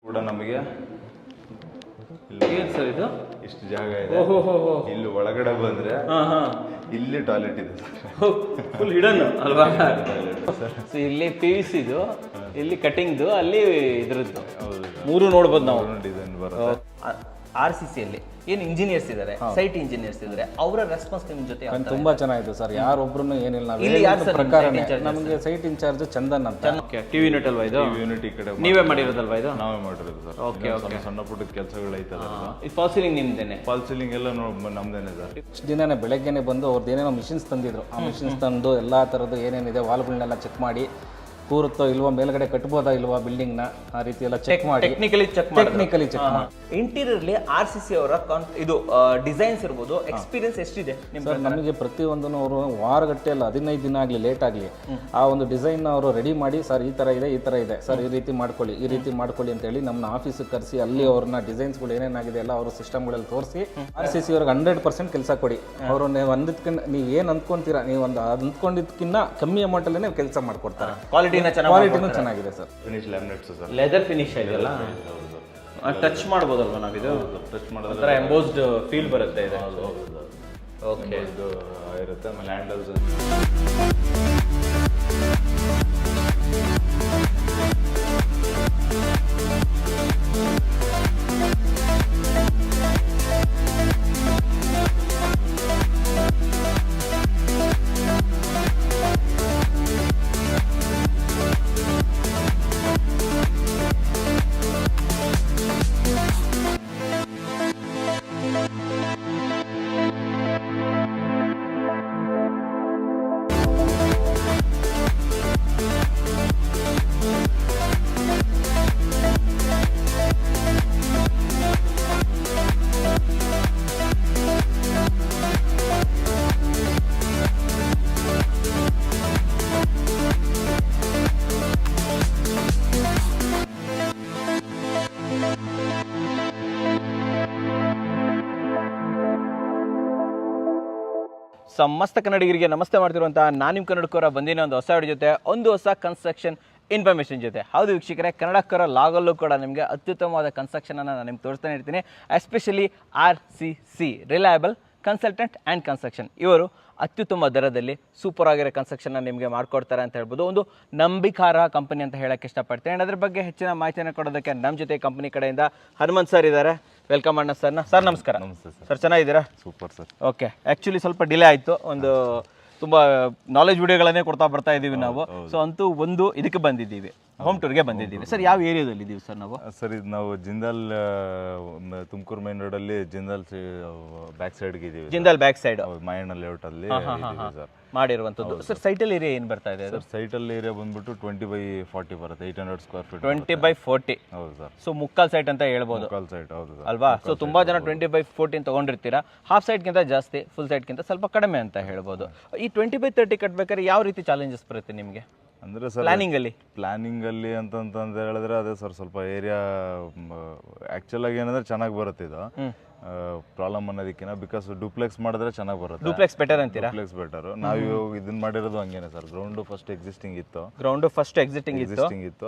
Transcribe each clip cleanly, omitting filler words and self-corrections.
ಕೂಡ ನಮಗೆ ಏನು ಸರ್ ಇದು? ಇಷ್ಟು ಜಾಗ ಇದೆ. ಇಲ್ಲಿ ಒಳಗಡೆ ಬಂದ್ರೆ ಇಲ್ಲಿ ಟಾಯ್ಲೆಟ್ ಇದೆ ಫುಲ್ ಹಿಡನ್ ಅಲ್ವಾ? ಸೊ ಇಲ್ಲಿ PVC ಇದು, ಇಲ್ಲಿ ಕಟಿಂಗ್ದು, ಅಲ್ಲಿ ಇದ್ರದ್ದು. ಮೂರು ನೋಡ್ಬೋದು ನಾವು. ಡಿಸೈನ್ ಬರುತ್ತೆ. RCC ಅಲ್ಲಿ ಏನು ಇಂಜಿನಿಯರ್ಸ್ ಇದ್ದಾರೆ, ಸೈಟ್ ಇಂಜಿನಿಯರ್ಸ್ ಇದ್ದಾರೆ, ಅವರ ರೆಸ್ಪಾನ್ಸ್ ನಿಮ್ಮ ಜೊತೆ ತುಂಬಾ ಚೆನ್ನಾಗಿದೆ ಸರ್. ಯಾರೊಬ್ರು ಏನಿಲ್ಲ, ಇಲ್ಲಿ ಯಾರು ಸರ್ ಪ್ರಕಾರನೇ ನಮಗೆ ಸೈಟ್ ಇನ್ಚಾರ್ಜ್ ಚಂದನ್ ಅಂತ. ಟಿವಿ ಯೂನಿಟ್ ಅಲ್ವಾ ಇದು? ಯೂನಿಟ್ ಈ ಕಡೆ ನೀವೇ ಮಾಡಿರೋದಲ್ವಾ ಇದು? ನಾವೇ ಮಾಡಿರೋದು ಸರ್. Okay okay. ಸಣ್ಣ ಪುಟ್ಟದ ಕೆಲಸಗಳು ಐತಲ್ಲ, ಈ ಫಾಲ್ ಸೀಲಿಂಗ್ ನಿಮ್ದೇನೆ? ಫಾಲ್ ಸೀಲಿಂಗ್ ಎಲ್ಲ ನಮ್ದೇನೆ ಸರ್. ಇಷ್ಟು ದಿನನೇ ಬೆಳಗ್ಗೆನೆ ಬಂದು ಅವ್ರದ್ದು ಏನೇನೋ ಮಿಷಿನ್ಸ್ ತಂದಿದ್ರು. ಆ ಮಿಷಿನ್ಸ್ ತಂದು ಎಲ್ಲಾ ತರದ್ದು ಏನೇನಿದೆ ವಾಲ್ಗಳನ್ನೆಲ್ಲ ಚೆಕ್ ಮಾಡಿ, ಕೂರುತ್ತೋ ಇಲ್ವಾ, ಮೇಲ್ಗಡೆ ಕಟ್ಬೋದಾ ಇಲ್ವಾ ಬಿಲ್ಡಿಂಗ್ ನ, ಆ ರೀತಿ ಎಲ್ಲ ಚೆಕ್ ಮಾಡಿ ಟೆಕ್ನಿಕಲಿ ಚೆಕ್ ಮಾಡಿ. ಇಂಟೀರಿಯರ್ಲಿ RCC ಅವರ ಇದು ಡಿಸೈನ್ಸ್ ಇರ್ಬೋದು, ಎಕ್ಸ್ಪೀರಿಯನ್ಸ್ ಎಷ್ಟಿದೆ ಸರ್? ನಮಗೆ ಪ್ರತಿಯೊಂದನ್ನು ಅವರು ವಾರಗಟ್ಟೆ ಅಲ್ಲ, 15 ದಿನ ಆಗಲಿ ಲೇಟ್ ಆಗಲಿ ಆ ಒಂದು ಡಿಸೈನ್ ಅವರು ರೆಡಿ ಮಾಡಿ, ಸರ್ ಈ ಥರ ಇದೆ, ಈ ಥರ ಇದೆ ಸರ್, ಈ ರೀತಿ ಮಾಡ್ಕೊಳ್ಳಿ, ಈ ರೀತಿ ಮಾಡ್ಕೊಳ್ಳಿ ಅಂತ ಹೇಳಿ ನಮ್ಮನ್ನ ಆಫೀಸಿಗೆ ಕರೆಸಿ ಅಲ್ಲಿ ಅವ್ರನ್ನ ಡಿಸೈನ್ಸ್ಗಳು ಏನೇನಾಗಿದೆ ಎಲ್ಲ ಅವರು ಸಿಸ್ಟಮ್ಗಳಲ್ಲಿ ತೋರಿಸಿ RCC ಅವ್ರಿಗೆ 100% ಕೆಲಸ ಕೊಡಿ. ಅವರು ನೀವು ನೀವು ಏನು ಅಂದ್ಕೊಂತೀರಾ, ನೀವು ಒಂದು ಅಂದ್ಕೊಂಡಿದ್ದಕ್ಕಿಂತ ಕಮ್ಮಿ ಅಮೌಂಟಲ್ಲೇ ನೀವು ಕೆಲಸ ಮಾಡಿಕೊಡ್ತಾರೆ. ಕ್ವಾಲಿಟಿನೂ ಚೆನ್ನಾಗಿದೆ sir. Finish laminates sir. Leather finish ಇದೆಯಲ್ಲ, ಟಚ್ ಮಾಡ್ಬೋದಲ್ವಾ ನಾವಿದು? ಟಚ್ ಒಂಥರ ಮಾಡೋದ್ರೆ ಎಂಬೋಸ್ಡ್ ಫೀಲ್ ಬರುತ್ತೆ ಇದು. ಓಕೆ, ಇದು ಇರುತ್ತೆ. ಆಮೇಲೆ ಹ್ಯಾಂಡಲ್ಸ್ ಸಮಸ್ತ ಕನ್ನಡಿಗರಿಗೆ ನಮಸ್ತೆ ಮಾಡ್ತಿರುವಂತಹ ನಾನು ನಿಮ್ಮ ಕನ್ನಡಕರ ಬಂದಿನ ಒಂದು ಹೊಸ ವಿಡಿಯೋ ಜೊತೆ, ಒಂದು ಹೊಸ ಕನ್ಸ್ಟ್ರಕ್ಷನ್ ಇನ್ಫಾರ್ಮೇಷನ್ ಜೊತೆ. ಹೌದು ವೀಕ್ಷಕರೇ, ಕನ್ನಡಕರ ಲಾಗಲ್ಲೂ ಕೂಡ ನಿಮಗೆ ಅತ್ಯುತ್ತಮವಾದ ಕನ್ಸ್ಟ್ರಕ್ಷನನ್ನು ನಾನು ನಿಮ್ಗೆ ತೋರಿಸ್ತಾನೆ ಇರ್ತೀನಿ. Especially RCC reliable consultant and construction. ಇವರು ಅತ್ಯುತ್ತಮ ದರದಲ್ಲಿ ಸೂಪರ್ ಆಗಿರೋ ಕನ್ಸ್ಟ್ರಕ್ಷನ್ನ ನಿಮಗೆ ಮಾಡ್ಕೊಡ್ತಾರೆ ಅಂತ ಹೇಳ್ಬೋದು. ಒಂದು ನಂಬಿಕಾರ್ಹ ಕಂಪನಿ ಅಂತ ಹೇಳಕ್ಕೆ ಇಷ್ಟಪಡ್ತೀನಿ. ಆ್ಯಂಡ್ ಅದ್ರ ಬಗ್ಗೆ ಹೆಚ್ಚಿನ ಮಾಹಿತಿಯನ್ನು ಕೊಡೋದಕ್ಕೆ ನಮ್ಮ ಜೊತೆ ಕಂಪನಿ ಕಡೆಯಿಂದ ಹನುಮಂತ್ ಸರ್ ಇದ್ದಾರೆ. ವೆಲ್ಕಮ್ ಅಣ್ಣ ಸರ್ನ. ಸರ್ ನಮಸ್ಕಾರ. ನಮಸ್ತೆ ಸರ್. ಸರ್ ಚೆನ್ನಾಗಿದ್ದೀರಾ? Super sir. ಓಕೆ, ಆ್ಯಕ್ಚುಲಿ ಸ್ವಲ್ಪ ಡಿಲೇ ಆಯಿತು. ಒಂದು ತುಂಬ ನಾಲೆಜ್ ವಿಡಿಯೋಗಳನ್ನೇ ಕೊಡ್ತಾ ಬರ್ತಾ ಇದ್ದೀವಿ ನಾವು. ಸೊ ಅಂತೂ ಒಂದು ಇದಕ್ಕೆ ಬಂದಿದ್ದೀವಿ, ಹೋಮ್ ಟೂರ್ಗೆ ಬಂದಿದ್ದೀವಿ. ಸರ್ ಯಾವ ಏರಿಯಾದಲ್ಲಿ ಇದ್ದೀವಿ ಸರ್ ನಾವು? ಸರ್ ಇದು ನಾವು ಜಿಂದಾಲ್ ತುಮಕೂರು ಮೈನ್ ರೋಡಲ್ಲಿ ಜಿಂದಾಲ್ ಬ್ಯಾಕ್ ಸೈಡ್ಗೆ ಇದ್ದೀವಿ. Jindal back side Mayanna layout ಅಲ್ಲಿ ಸರ್ ಮಾಡಿರುವಂಥದ್ದು. ಸರ್ ಸೈಟಲ್ಲಿ ಏರಿಯಾ ಏನು ಬರ್ತಾ ಇದೆ? ಸರ್ ಸೈಟಲ್ಲಿ ಏರಿಯಾ ಬಂದ್ಬಿಟ್ಟು 20/40 ಬರುತ್ತೆ. 800 ಸ್ಕ್ವೇರ್ ಫೀಟ್. 20/40. ಹೌದು ಸರ್. ಸೊ ಮುಕ್ಕಾಲ್ ಸೈಟ್ ಅಂತ ಹೇಳ್ಬೋದು ಕಾಲ್ ಸೈಟ್. ಹೌದು ಸರ್. ಅಲ್ವಾ? ಸೊ ತುಂಬಾ ಜನ 20/40 ತಗೊಂಡಿರ್ತೀರಾ. ಹಾಫ್ ಸೈಟ್ಗಿಂತ ಜಾಸ್ತಿ, ಫುಲ್ ಸೈಟ್ಗಿಂತ ಸ್ವಲ್ಪ ಕಡಿಮೆ ಅಂತ ಹೇಳ್ಬೋದು. ಈ 20/30 ಕಟ್ಬೇಕಾದ್ರೆ ಯಾವ ರೀತಿ ಚಾಲೆಂಜಸ್ ಬರುತ್ತೆ ನಿಮಗೆ ಅಂದ್ರೆ ಸರ್ ಪ್ಲಾನಿಂಗ್ ಅಲ್ಲಿ ಅಂತಂತ ಹೇಳಿದ್ರೆ ಅದೇ ಸರ್, ಸ್ವಲ್ಪ ಏರಿಯಾ ಆಕ್ಚುಲ್ ಆಗಿ ಏನಂದ್ರೆ ಚೆನ್ನಾಗಿ ಬರುತ್ತೆ ಇದು. ಪ್ರಾಬ್ಲಮ್ ಅನ್ನೋದಕ್ಕಿಂತ ಬಿಕಾಸ್ ಡುಪ್ಲೆಕ್ಸ್ ಮಾಡಿದ್ರೆ ಚೆನ್ನಾಗಿ ಬರುತ್ತೆ. ಡುಪ್ಲೆಕ್ಸ್ ಬೆಟರ್ ಅಂತೀರಾ? Duplex better. ನಾವು ಇದನ್ನ ಮಾಡಿರೋದು ಹಂಗೇನೆ ಸರ್. ಗ್ರೌಂಡ್ ಫಸ್ಟ್ ಎಕ್ಸಿಸ್ಟಿಂಗ್ ಇತ್ತು.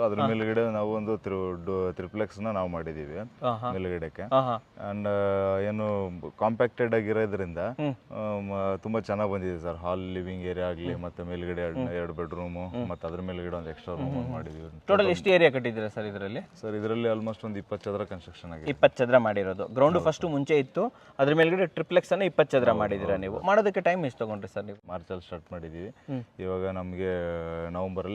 ಅದ್ರ ಮೇಲ್ಗಡೆ ನಾವು ಒಂದು ಟ್ರಿಪ್ಲೆಕ್ಸ್ ನಾವು ಮಾಡಿದೀವಿ ಮೇಲ್ಗಡೆಗೆ. ಅಂಡ್ ಏನು ಕಾಂಪ್ಯಾಕ್ಟೆಡ್ ಆಗಿರೋದ್ರಿಂದ ತುಂಬಾ ಚೆನ್ನಾಗಿ ಬಂದಿದೆ ಸರ್. ಹಾಲ್, ಲಿವಿಂಗ್ ಏರಿಯಾ ಆಗ್ಲಿ, ಮತ್ತೆ ಮೇಲ್ಗಡೆ 2 ಬೆಡ್ರೂಮ್, ಮತ್ತೆ ಅದ್ರ ಮೇಲ್ಗಡೆ ಒಂದು ಎಕ್ಸ್ಟ್ರಾ ರೂಮ್ ಮಾಡಿದೀವಿ. ಟೋಟಲ್ ಎಷ್ಟು ಏರಿಯಾ ಕಟ್ಟಿದ್ದೀರಾ ಸರ್ ಇದರಲ್ಲಿ? ಸರ್ ಇದರಲ್ಲಿ ಆಲ್ಮೋಸ್ಟ್ ಒಂದು 20 ಚದರ ಕನ್ಸ್ಟ್ರಕ್ಷನ್ ಆಗಿದೆ. 20 ಚದರ ಮಾಡಿರೋದು. ಗ್ರೌಂಡ್ ಫಸ್ಟ್ ಮುಂಚೆ ಇತ್ತು, ಅದ್ರ ಮೇಲ್ಗಡೆ ಟ್ರಿಪ್ಲೆಕ್ಸ್ ಅನ್ನ 20 ಚದರ ಮಾಡಿದಿರಾ ನೀವು. ಮಾಡೋದಕ್ಕೆ ಟೈಮ್ ಎಷ್ಟು ತಗೊಂಡ್ರಿ ಸರ್ ನೀವು? ಮಾರ್ಚಲ್ಲಿ ಸ್ಟಾರ್ಟ್ ಮಾಡಿದೀವಿ. ಇವಾಗ ನಮಗೆ ನವೆಂಬರ್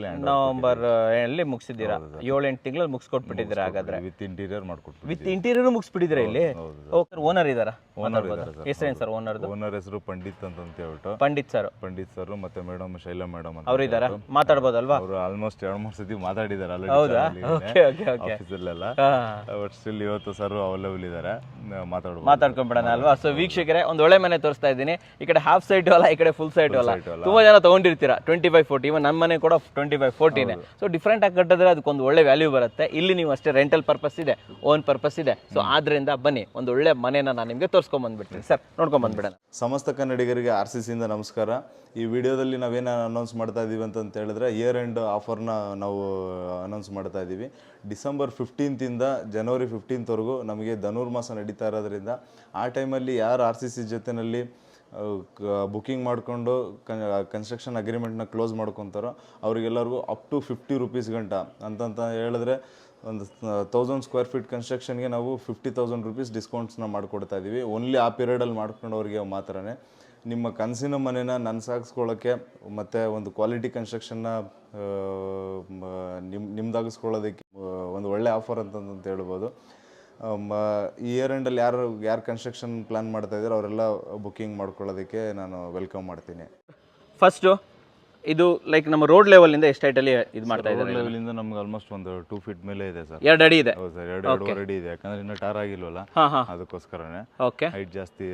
ಅಲ್ಲಿ ಮುಗಿಸಿದ್ದೀರಾ? 7-8 ತಿಂಗಳಲ್ಲಿ ಮುಗಿಸ್ಕೊಟ್ಬಿಟ್ಟಿದ್ದೀರಾ ಹಾಗಾದ್ರೆ? ವಿತ್ ಇಂಟೀರಿಯರ್ ಮಾಡ್ಕೊಟ್ಬಿಟ್ಟು. ವಿತ್ ಇಂಟೀರಿಯರ್ ಮುಗಿಸ್ಬಿಟ್ಟಿದ್ದೀರಾ ಇಲ್ಲಿ? ಓನರ್ ಇದಾರಾ? ಹೆಸರೇನು ಸರ್ ಓನರ್ದು? ಓನರ್ ಹೆಸರು ಪಂಡಿತ್ ಅಂತ ಹೇಳ್ಬಿಟ್ಟು. ಪಂಡಿತ್ ಸರ್ ಮತ್ತೆ ಮೇಡಮ್ ಶೈಲಾ ಮೇಡಮ್ ಅಂತ ಅವ್ರು ಇದಾರಾ? ಮಾತಾಡ್ಬೋದಲ್ವಾ? ಅವರು ಆಲ್ಮೋಸ್ಟ್ 2-3 ಸತಿ ಮಾತಾಡಿದ್ದಾರೆ ಆಫೀಸಲ್ಲೆಲ್ಲ. ಬಟ್ ಸ್ಟಿಲ್ ಇವತ್ತು ಸರ್ ಅವೈಲೇಬಲ್ ಇದ್ದಾರೆ, ಮಾತಾಡ್ಕೊಂಡ್ಬಿಡೋಣ ಅಲ್ವಾ? ಸೊ ವೀಕ್ಷಕರೇ, ಒಂದು ಒಳ್ಳೆ ಮನೆ ತೋರಿಸ್ತಾ ಇದ್ದೀನಿ. ಈ ಕಡೆ ಹಾಫ್ ಸೈಟ್ ಅಲ್ಲ, ಈ ಕಡೆ ಫುಲ್ ಸೈಟ್ ಅಲ್ಲ. ತುಂಬಾ ಜನ ತಗೊಂಡಿರ್ತೀರಾ 20/40. ಇವನ್ ನಮ್ಮ ಮನೆ ಕೂಡ 20/40. ಸೊ ಡಿಫ್ರೆಂಟ್ ಆಗಿ ಕಟ್ಟಿದ್ರೆ ಅದಕ್ಕೊಂದು ಒಳ್ಳೆ ವ್ಯಾಲ್ಯೂ ಬರುತ್ತೆ. ಇಲ್ಲಿ ನೀವು ಅಷ್ಟೇ ರೆಂಟಲ್ ಪರ್ಪಸ್ ಇದೆ, ಓನ್ ಪರ್ಪಸ್ ಇದೆ. ಸೊ ಆದ್ರಿಂದ ಬನ್ನಿ, ಒಂದು ಒಳ್ಳೆ ಮನೆನ ನಾನು ನಿಮಗೆ ತೋರಿಸ್ಕೊಂಡ್ ಬಂದ್ಬಿಡ್ತೀನಿ ಸರ್. ನೋಡ್ಕೊಂಡ್ ಬಂದ್ಬಿಡೋಣ. ಸಮಸ್ತ ಕನ್ನಡಿಗರಿಗೆ RCC ಇಂದ ನಮಸ್ಕಾರ. ಈ ವಿಡಿಯೋದಲ್ಲಿ ನಾವೇನು ಅನೌನ್ಸ್ ಮಾಡ್ತಾ ಇದೀವಿ ಅಂತ ಹೇಳಿದ್ರೆ, ಇಯರ್ ಎಂಡ್ ಆಫರ್ನ ನಾವು ಅನೌನ್ಸ್ ಮಾಡ್ತಾ ಇದ್ದೀವಿ. ಡಿಸೆಂಬರ್ 15th ಜನವರಿ 15th ನಮಗೆ ಧನುರ್ಮಾಸ ನಡೀತಾ ಇರೋದ್ರಿಂದ ಆ ಟೈಮಲ್ಲಿ ಯಾರು RCC ಜೊತೆಯಲ್ಲಿ ಬುಕ್ಕಿಂಗ್ ಮಾಡಿಕೊಂಡು ಕನ್ಸ್ಟ್ರಕ್ಷನ್ ಅಗ್ರಿಮೆಂಟ್ನ ಕ್ಲೋಸ್ ಮಾಡ್ಕೊತಾರೋ ಅವ್ರಿಗೆಲ್ಲರಿಗೂ ಅಪ್ ಟು 50 ರೂಪೀಸ್ ಗಂಟ ಅಂತ ಹೇಳಿದ್ರೆ ಒಂದು 1000 ಸ್ಕ್ವೇರ್ ಫೀಟ್ ಕನ್ಸ್ಟ್ರಕ್ಷನ್ಗೆ ನಾವು 50,000 ರೂಪೀಸ್ ಡಿಸ್ಕೌಂಟ್ಸ್ನ ಮಾಡಿಕೊಡ್ತಾ ಇದ್ದೀವಿ. ಓನ್ಲಿ ಆ ಪೀರಿಯಡಲ್ಲಿ ಮಾಡ್ಕೊಂಡವ್ರಿಗೆ ಮಾತ್ರನೇ. ನಿಮ್ಮ ಕನಸಿನ ಮನೆನ ನನಸಾಗಿಸ್ಕೊಳ್ಳೋಕ್ಕೆ ಮತ್ತು ಒಂದು ಕ್ವಾಲಿಟಿ ಕನ್ಸ್ಟ್ರಕ್ಷನ್ನ ನಿಮ್ದಾಗಿಸ್ಕೊಳ್ಳೋದಕ್ಕೆ ಒಂದು ಒಳ್ಳೆ ಆಫರ್ ಅಂತ ಹೇಳ್ಬೋದು. ಈ ಇಯರ್ ಎಂಡಲ್ಲಿ ಯಾರು ಕನ್ಸ್ಟ್ರಕ್ಷನ್ ಪ್ಲ್ಯಾನ್ ಮಾಡ್ತಾ ಇದ್ದಾರೆ ಅವರೆಲ್ಲ ಬುಕ್ಕಿಂಗ್ ಮಾಡ್ಕೊಳ್ಳೋದಕ್ಕೆ ನಾನು ವೆಲ್ಕಮ್ ಮಾಡ್ತೀನಿ. ಫಸ್ಟು ಇದು ಲೈಕ್ ನಮ್ಮ ರೋಡ್ ಲೆವೆಲಿಂದ ಎಷ್ಟು ಹೈಟಲ್ಲಿ ಇದು ಮಾಡ್ತಾ ಇದ್ದಾರೆ? ರೋಡ್ ಲೆವೆಲಿಂದ ನಮ್ಗೆ ಆಲ್ಮೋಸ್ಟ್ ಒಂದು 2 ಫೀಟ್ ಮೇಲೆ ಇದೆ ಸರ್. 2 ಅಡಿ ಇದೆ. ಹೌದು ಸರ್, 2 ಅಡಿ ಇದೆ. ಯಾಕಂದ್ರೆ ಇನ್ನೂ ಟಾರ್ ಆಗಿಲ್ವಲ್ಲ, ಅದಕ್ಕೋಸ್ಕರನೇ ಓಕೆ ಹೈಟ್ ಜಾಸ್ತಿ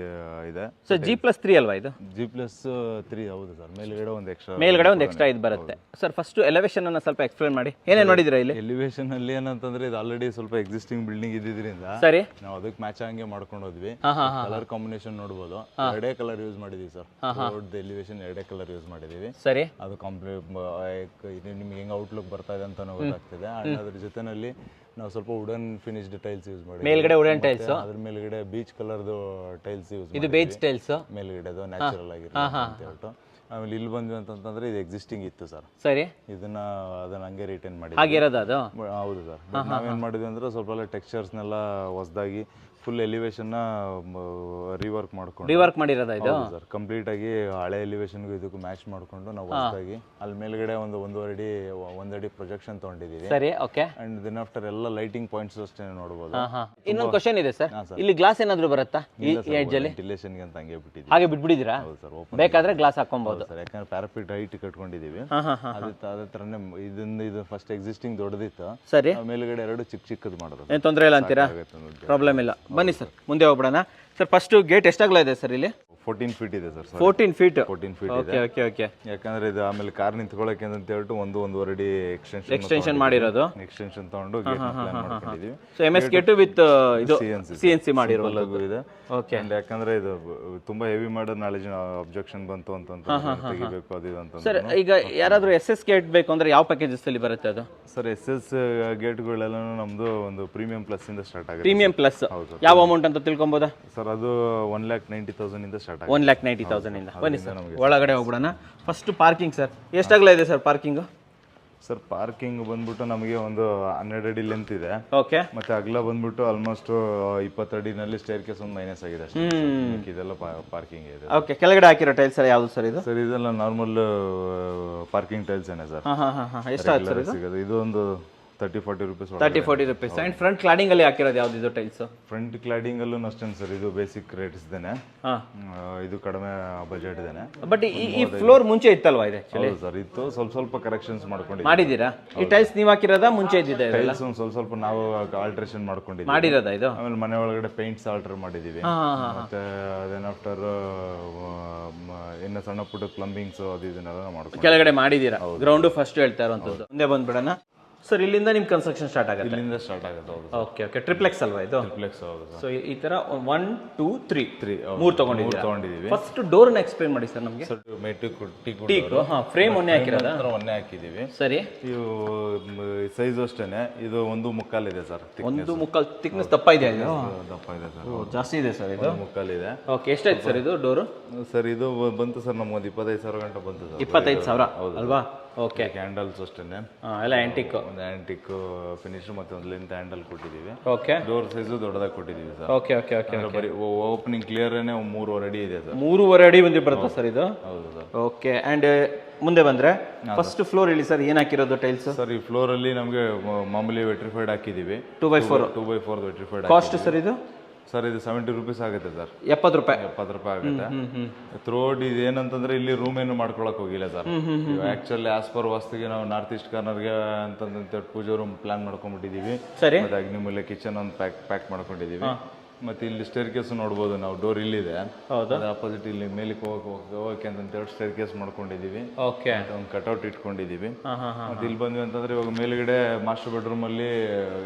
ಇದೆ. ಸೊ G+3 ಅಲ್ವಾ ಇದು? G+3 ಹೌದು ಸರ್. ಮೇಲ್ಗಡೆ ಒಂದು ಎಕ್ಸ್ಟ್ರಾ ಇದು ಬರುತ್ತೆ ಸರ್. ಫಸ್ಟ್ ಎಲಿವೇಶನ್ ಅನ್ನ ಸ್ವಲ್ಪ ಎಕ್ಸ್ಪ್ಲೇನ್ ಮಾಡಿ, ಏನೇನು ನೋಡಿದಿರಾ ಇಲ್ಲಿ? ಎಲಿವೇಶನ್ ಅಲ್ಲಿ ಏನಂತಂದ್ರೆ ಇದು ಆಲ್ರೆಡಿ ಸ್ವಲ್ಪ ಎಕ್ಸಿಸ್ಟಿಂಗ್ ಬಿಲ್ಡಿಂಗ್ ಇದ್ದಿದ್ರಿಂದ ಸರಿ ನಾವು ಅದಕ್ಕೆ ಮ್ಯಾಚ್ ಹಂಗೆ ಮಾಡ್ಕೊಂಡು ಹೋದ್ವಿ. ಕಲರ್ ಕಾಂಬಿನೇಷನ್ ನೋಡ್ಬೋದು, ಎರಡೇ ಕಲರ್ ಯೂಸ್ ಮಾಡಿದೀವಿ ಸರ್. ರೋಡ್ ಎಲಿವೇಶನ್ ಎರಡೇ ಕಲರ್ ಯೂಸ್ ಮಾಡಿದೀವಿ. ಸರಿ, ಅದು ನಿಮ್ಗೆ ಹೆಂಗೆ ಔಟ್ಲುಕ್ ಬರ್ತಾ ಇದೆ ಅಂತ ಗೊತ್ತಾಗ್ತಿದೆ. ಅಂಡ್ ಅದ್ರ ಜೊತೆನಲ್ಲಿ ನಾವು ಸ್ವಲ್ಪ ವುಡನ್ ಫಿನಿಶ್ಡ್ ಟೈಲ್ಸ್ ಯೂಸ್ ಮಾಡಿ, ಮೇಲ್ಗಡೆ ವುಡನ್ ಟೈಲ್ಸ್, ಅದ್ರ ಮೇಲ್ಗಡೆ ಬೀಚ್ ಕಲರ್ದು ಟೈಲ್ಸ್ ಯೂಸ್ ಇದು ಬೇಜ್ ಟೈಲ್ಸ್ ಮೇಲ್ಗಡೆ ನ್ಯಾಚುರಲ್ ಆಗಿರುತ್ತೆ ಅಂತ ಹೇಳ್ಬಿಟ್ಟು. ಆಮೇಲೆ ಇಲ್ಲಿ ಬಂದ್ವಿ ಅಂತಂದ್ರೆ ಇದು ಎಕ್ಸಿಸ್ಟಿಂಗ್ ಇತ್ತು ಸರ್. ಸರಿ, ಅದನ್ನ ಹಂಗೆ ರಿಟೈನ್ ಮಾಡಿ ಆಗಿರೋದು ಅದು. ಹೌದು ಸರ್. ನಾವೇನ್ ಮಾಡಿದ್ವಿ ಅಂದ್ರೆ ಸ್ವಲ್ಪ ಟೆಕ್ಸ್ಚರ್ಸ್ನೆಲ್ಲ ಹೊಸದಾಗಿ ಫುಲ್ ಎಲಿವೇಶನ್ನ ರಿವರ್ಕ್ ಮಾಡಿರೋದು ಇದು ಸರ್. ಕಂಪ್ಲೀಟ್ ಆಗಿ ಹಳೆ ಎಲಿವೇಶನ್ಗೂ ಇದಕ್ಕೂ ಮ್ಯಾಚ್ ಮಾಡ್ಕೊಂಡು ನಾವು ಹೊಸದಾಗಿ ಅಲ್ಲಿ ಮೇಲ್ಗಡೆ ಒಂದ್ ಅಡಿ ಪ್ರೊಜೆಕ್ಷನ್ ತಗೊಂಡಿದೀವಿ. ಸರಿ, ಓಕೆ. ಅಂಡ್ ದೆನ್ ಆಫ್ಟರ್ ಎಲ್ಲ ಲೈಟಿಂಗ್ ಪಾಯಿಂಟ್ಸ್ ಅಷ್ಟೇ ನೋಡಬಹುದು. ಇನ್ನೊಂದು ಕ್ವಶನ್ ಇದೆ ಸರ್, ಇಲ್ಲಿ ಗ್ಲಾಸ್ ಏನಾದ್ರು ಬರುತ್ತಾ ಈ ಎಡ್ಜ್ ಅಲ್ಲಿ? ವೆಂಟಿಲೇಷನ್ ಗೆ ಅಂತ ಹಂಗೆ ಬಿಟ್ಟಿದ್ದೀವಿ. ಹಾಗೆ ಬಿಟ್ಬಿಟ್ಟಿದ್ದೀರಾ? ಹೌದು ಸರ್, ಬೇಕಾದ್ರೆ ಗ್ಲಾಸ್ ಹಾಕೊಬಹುದು ಸರ್. ಯಾಕಂದ್ರೆ ಪ್ಯಾರಾಪೀಟ್ ಹೈಟ್ ಕಟ್ಕೊಂಡಿದೀವಿ. ಅದೇ ತರನೇ ಇದು ಫಸ್ಟ್ ಎಕ್ಸಿಸ್ಟಿಂಗ್ ದೊಡ್ಡದಿತ್ತು. ಸರಿ, ಮೇಲ್ಗಡೆ 2 ಚಿಕ್ಕದು ಮಾಡೋದು. ಏನ್ ತೊಂದರೆ ಇಲ್ಲ ಅಂತೀರಾ? ಪ್ರಾಬ್ಲಮ್ ಇಲ್ಲ. ಬನ್ನಿ ಸರ್, ಮುಂದೆ ಹೋಗ್ಬಿಡೋಣ. ಸರ್ ಫಸ್ಟ್ ಗೇಟ್ ಎಷ್ಟಾಗಲ ಇದೆ ಸರ್ ಇಲ್ಲಿ? 14 ಫೀಟ್ ಇದೆ sir. 14 feet. 14 feet okay okay okay. ಯಾಕಂದ್ರೆ ಇದು ಆಮೇಲೆ ಕಾರ್ ನಿಂತ್ಕೊಳ್ಳೋಕೆ ಅಂತ ಹೇಳ್ಬಿಟ್ಟು 1.5 ಅಡಿ ಎಕ್ಸ್ಟೆನ್ಷನ್ ಮಾಡಿರೋದು. ಎಕ್ಸ್ಟೆನ್ಷನ್ ತಗೊಂಡು ಗೇಟ್ ಪ್ಲಾನ್ ಮಾಡ್ಕೊಂಡಿದೀವಿ. ಸೊ MS ಗೇಟ್ ವಿತ್ ಇದು CNC ಮಾಡಿರೋದು ಇದೆ. ಓಕೆ. ಯಾಕಂದ್ರೆ ಇದು ತುಂಬಾ ಹೆವಿ ಮಾಡೋ ನಾಳೆ ಅಬ್ಜೆಕ್ಷನ್ ಬಂತು ಅಂತ ತೆಗಿಬೇಕು ಅದು ಇದು ಅಂತ. ಸರ್ ಈಗ ಯಾರಾದ್ರೂ SS ಗೇಟ್ ಬೇಕು ಅಂದ್ರೆ ಯಾವ ಪ್ಯಾಕೇಜಸ್ ಅಲ್ಲಿ ಬರುತ್ತೆ ಅದು? ಸರ್ SS ಗೇಟ್ಗಳೆಲ್ಲ ನಮ್ದು ಒಂದು ಪ್ರೀಮಿಯಂ ಪ್ಲಸ್ ಇಂದ ಸ್ಟಾರ್ಟ್ ಆಗುತ್ತೆ. ಪ್ರೀಮಿಯಂ ಪ್ಲಸ್ ಯಾವ ಅಮೌಂಟ್ ಅಂತ ತಿಳ್ಕೊಬೋದಾ ಸರ್? ಅದು 1,90,000 ಇಂದ ಸ್ಟಾರ್ಟ್ 1,90,000 ಇಂದ. ಬನ್ನಿ ಸರ್, ಒಳಗಡೆ ಹೋಗ್ಬಿಡೋಣ. ಫಸ್ಟ್ ಪಾರ್ಕಿಂಗ್ ಸರ್, ಎಷ್ಟಾಗಲ ಇದೆ ಸರ್ ಪಾರ್ಕಿಂಗ್? ಸರ್ ಪಾರ್ಕಿಂಗ್ ಬಂದ್ಬಿಟ್ಟು ನಮಗೆ ಒಂದು 12 ಅಡಿ ಲೆಂತ್ ಇದೆ. ಓಕೆ. ಮತ್ತೆ ಅಗಲ ಬಂದ್ಬಿಟ್ಟು ಆಲ್ಮೋಸ್ಟ್ 20 ಅಡಿನಲ್ಲಿ ಸ್ಟೇರ್ ಕೇಸ್ ಒಂದು ಮೈನಸ್ ಆಗಿದೆ ಅಷ್ಟೇ. ಇದೆಲ್ಲ ಪಾರ್ಕಿಂಗ್ ಇದೆ. ಓಕೆ. ಕೆಳಗಡೆ ಹಾಕಿರೋ ಟೈಲ್ಸ್ ಯಾವುದು ಸರ್ ಇದು? ಸರ್ ಇದೆಲ್ಲ ನಾರ್ಮಲ್ ಪಾರ್ಕಿಂಗ್ ಟೈಲ್ಸ್ ಏನೇ ಸರ್. ಎಷ್ಟಾಗುತ್ತೆ ಸರ್ ಇದು? ಸಿಗೋದು ಇದು ಒಂದು 30-40 rupees. 30-40 rupees. And front cladding ಅಲ್ಲಿ ಹಾಕಿರೋದು ಯಾವ್ದು ಇದು ಟೈಲ್ಸ್? ಫ್ರಂಟ್ ಕ್ಲಾಡಿಂಗ್ ಅಲ್ಲೂ ಅಷ್ಟೇ ಸರ್. ಇದು ಬೇಸಿಕ್ ರೇಟ್ಸ್ ಇದೇನೆ, ಇದು ಕಡಿಮೆ ಬಜೆಟ್ ಇದೇನೆ. ಬಟ್ ಈ ಫ್ಲೋರ್ ಮುಂಚೆ ಇತ್ತಲ್ವಾ ಇದು? ಹೌದು ಸರ್, ಇತ್ತು. ಸ್ವಲ್ಪ ಕರೆಕ್ಷನ್ಸ್ ಮಾಡಿದ್ದೀರಾ? ಈ ಟೈಲ್ಸ್ ನೀವು ಹಾಕಿರೋದಾ ಮುಂಚೆ ಇದ್ದಿದೆ? ಟೈಲ್ಸ್ ಸ್ವಲ್ಪ ನಾವು ಆಲ್ಟ್ರೇಷನ್ ಮಾಡ್ಕೊಂಡಿದ್ದೀವಿ. ಮಾಡಿರೋದಾ ಇದು? ಆಮೇಲೆ ಮನೆ ಒಳಗಡೆ ಪೇಂಟ್ಸ್ ಆಲ್ಟರ್ ಮಾಡಿದೀವಿ. ಮತ್ತೆ ಅದೇನ್ ಆಫ್ಟರ್ ಇನ್ನು ಸಣ್ಣ ಪುಟ್ಟ ಪ್ಲಂಬಿಂಗ್ಸ್ ಅದು ಇದನ್ನೆಲ್ಲ ಮಾಡ್ಕೊಂಡು ಕೆಳಗಡೆ ಮಾಡಿದ್ದೀರಾ. ಗ್ರೌಂಡ್ ಫಸ್ಟ್ ಹೇಳ್ತಾ ಇರುವಂತದ್ದು. ಮುಂದೆ ಬಂದ್ಬಿಡೋಣ ಸರ್. ಇಲ್ಲಿಂದ ನಿಮ್ ಕನ್ಸ್ಟ್ರಕ್ಷನ್ ಸ್ಟಾರ್ಟ್ ಆಗುತ್ತೆ? ಇಲ್ಲಿಂದ ಸ್ಟಾರ್ಟ್ ಆಗುತ್ತೆ. Okay okay. ಟ್ರಿಪ್ಲೆಕ್ಸ್ ಅಲ್ವಾ ಇದು? ಟ್ರಿಪ್ಲೆಕ್ಸ್, ಹೌದು ಸರ್. ಸೊ ಈ ತರ 1 2 3 ಮೂರು ತಗೊಂಡಿದ್ದೀವಿ. ಫಸ್ಟ್ ಡೋರ್ ನ ಎಕ್ಸ್ಪ್ಲೇನ್ ಮಾಡಿ ಸರ್ ನಮಗೆ. ಟೀಕ್ ಫ್ರೇಮ್ ಒಂದೇ ಹಾಕಿರೋದಾ? ಒಂದೇ ಹಾಕಿದೀವಿ. ಸರಿ. ಇದು ಸೈಜ್ ಅಷ್ಟೇನೆ. ಇದು 1.25 ಇದೆ ಸರ್. 1.25 ಥಿಕ್ನೆಸ್ ದಪ್ಪ ಇದೆ ಇದು? ದಪ್ಪ ಇದೆ ಸರ್, ಜಾಸ್ತಿ ಇದೆ ಸರ್ ಇದು. 1.25 ಇದೆ. ಓಕೆ. ಎಷ್ಟಾಯ್ತು ಸರ್ ಇದು ಡೋರು? ಸರ್ ಇದು ಬಂತು ಸರ್ ನಮ್ಗೆ 25,000 ಗಂಟೆ ಬಂತು ಸರ್. 25,000 ಅಲ್ವಾ? ಓಕೆ. ಕ್ಯಾಂಡಲ್ಸ್ ಅಷ್ಟೇನೆ ಎಲ್ಲ ಆಂಟಿಕ್, ಒಂದು ಆಂಟಿಕ್ ಫಿನಿಶ್ ಮತ್ತೆ ಒಂದು ಲೆಂತ್ ಹ್ಯಾಂಡಲ್ ಕೊಟ್ಟಿದ್ದೀವಿ. ಓಕೆ. ಡೋರ್ ಸೈಜು ದೊಡ್ಡದಾಗಿ ಕೊಟ್ಟಿದ್ದೀವಿ ಸರ್. Okay okay okay. ಬರೀ ಓಪನಿಂಗ್ ಕ್ಲಿಯರ್ 3.5 ಅಡಿ ಇದೆ ಸರ್. 3.5 ಅಡಿ ಬಂದು ಬರುತ್ತೆ ಸರ್ ಇದು? ಹೌದು ಸರ್. ಓಕೆ. ಅಂಡ್ ಮುಂದೆ ಬಂದ್ರೆ ಫಸ್ಟ್ ಫ್ಲೋರ್ ಇಲ್ಲಿ ಸರ್ ಏನ್ ಹಾಕಿರೋದು ಟೈಲ್ಸ್? ಸರ್ ಈ ಫ್ಲೋರ್ ಅಲ್ಲಿ ನಮಗೆ ಮಾಮೂಲಿ ವೆಟ್ರಿಫೈಡ್ ಹಾಕಿದೀವಿ. 2x4 vitrified. ಕಾಸ್ಟ್ ಸರ್ ಇದು? ಸರ್ ಇದು 70 ರೂಪೀಸ್ ಆಗುತ್ತೆ ಸರ್. 70 ರೂಪಾಯಿ. 70 ರೂಪಾಯಿ ಆಗುತ್ತೆ. ಥ್ರೋಡ್ ಇದು ಏನಂತಂದ್ರೆ ಇಲ್ಲಿ ರೂಮ್ ಏನು ಮಾಡ್ಕೊಳಕ್ ಹೋಗಿಲ್ಲ ಸರ್. ಆಕ್ಚುಲಿ ಆಸ್ ಪರ್ ವಾಸ್ತಿಗೆ ನಾವು ನಾರ್ತ್ ಈಸ್ಟ್ ಕಾರ್ನರ್ಗೆ ಅಂತಂತ ಪೂಜಾ ರೂಮ್ ಪ್ಲಾನ್ ಮಾಡ್ಕೊಂಡ್ಬಿಟ್ಟಿದೀವಿ. ಸರಿ. ಮತ್ತೆ ಅಗ್ನಿಮೂಲೆ ಕಿಚನ್ ಒಂದು ಪ್ಯಾಕ್ ಮಾಡ್ಕೊಂಡಿದೀವಿ. ಮತ್ತೆ ಇಲ್ಲಿ ಸ್ಟೇರ್ ಕೇಸ್ ನೋಡ್ಬೋದು ನಾವು, ಡೋರ್ ಇಲ್ಲಿದೆ. ಹೌದಾ? ಆಪೋಸಿಟ್ ಇಲ್ಲಿ ಮೇಲಕ್ಕೆ ಹೋಗಕ್ಕೆ ಅಂತ ಸ್ಟೇರ್ ಕೇಸ್ ಮಾಡ್ಕೊಂಡಿದೀವಿ. ಓಕೆ. ಒಂದು ಕಟ್ಔಟ್ ಇಟ್ಕೊಂಡಿದೀವಿ. ಮತ್ತೆ ಇಲ್ಲಿ ಬಂದ್ವಿ ಅಂತಂದ್ರೆ ಇವಾಗ ಮೇಲ್ಗಡೆ ಮಾಸ್ಟರ್ ಬೆಡ್ರೂಮ್ ಅಲ್ಲಿ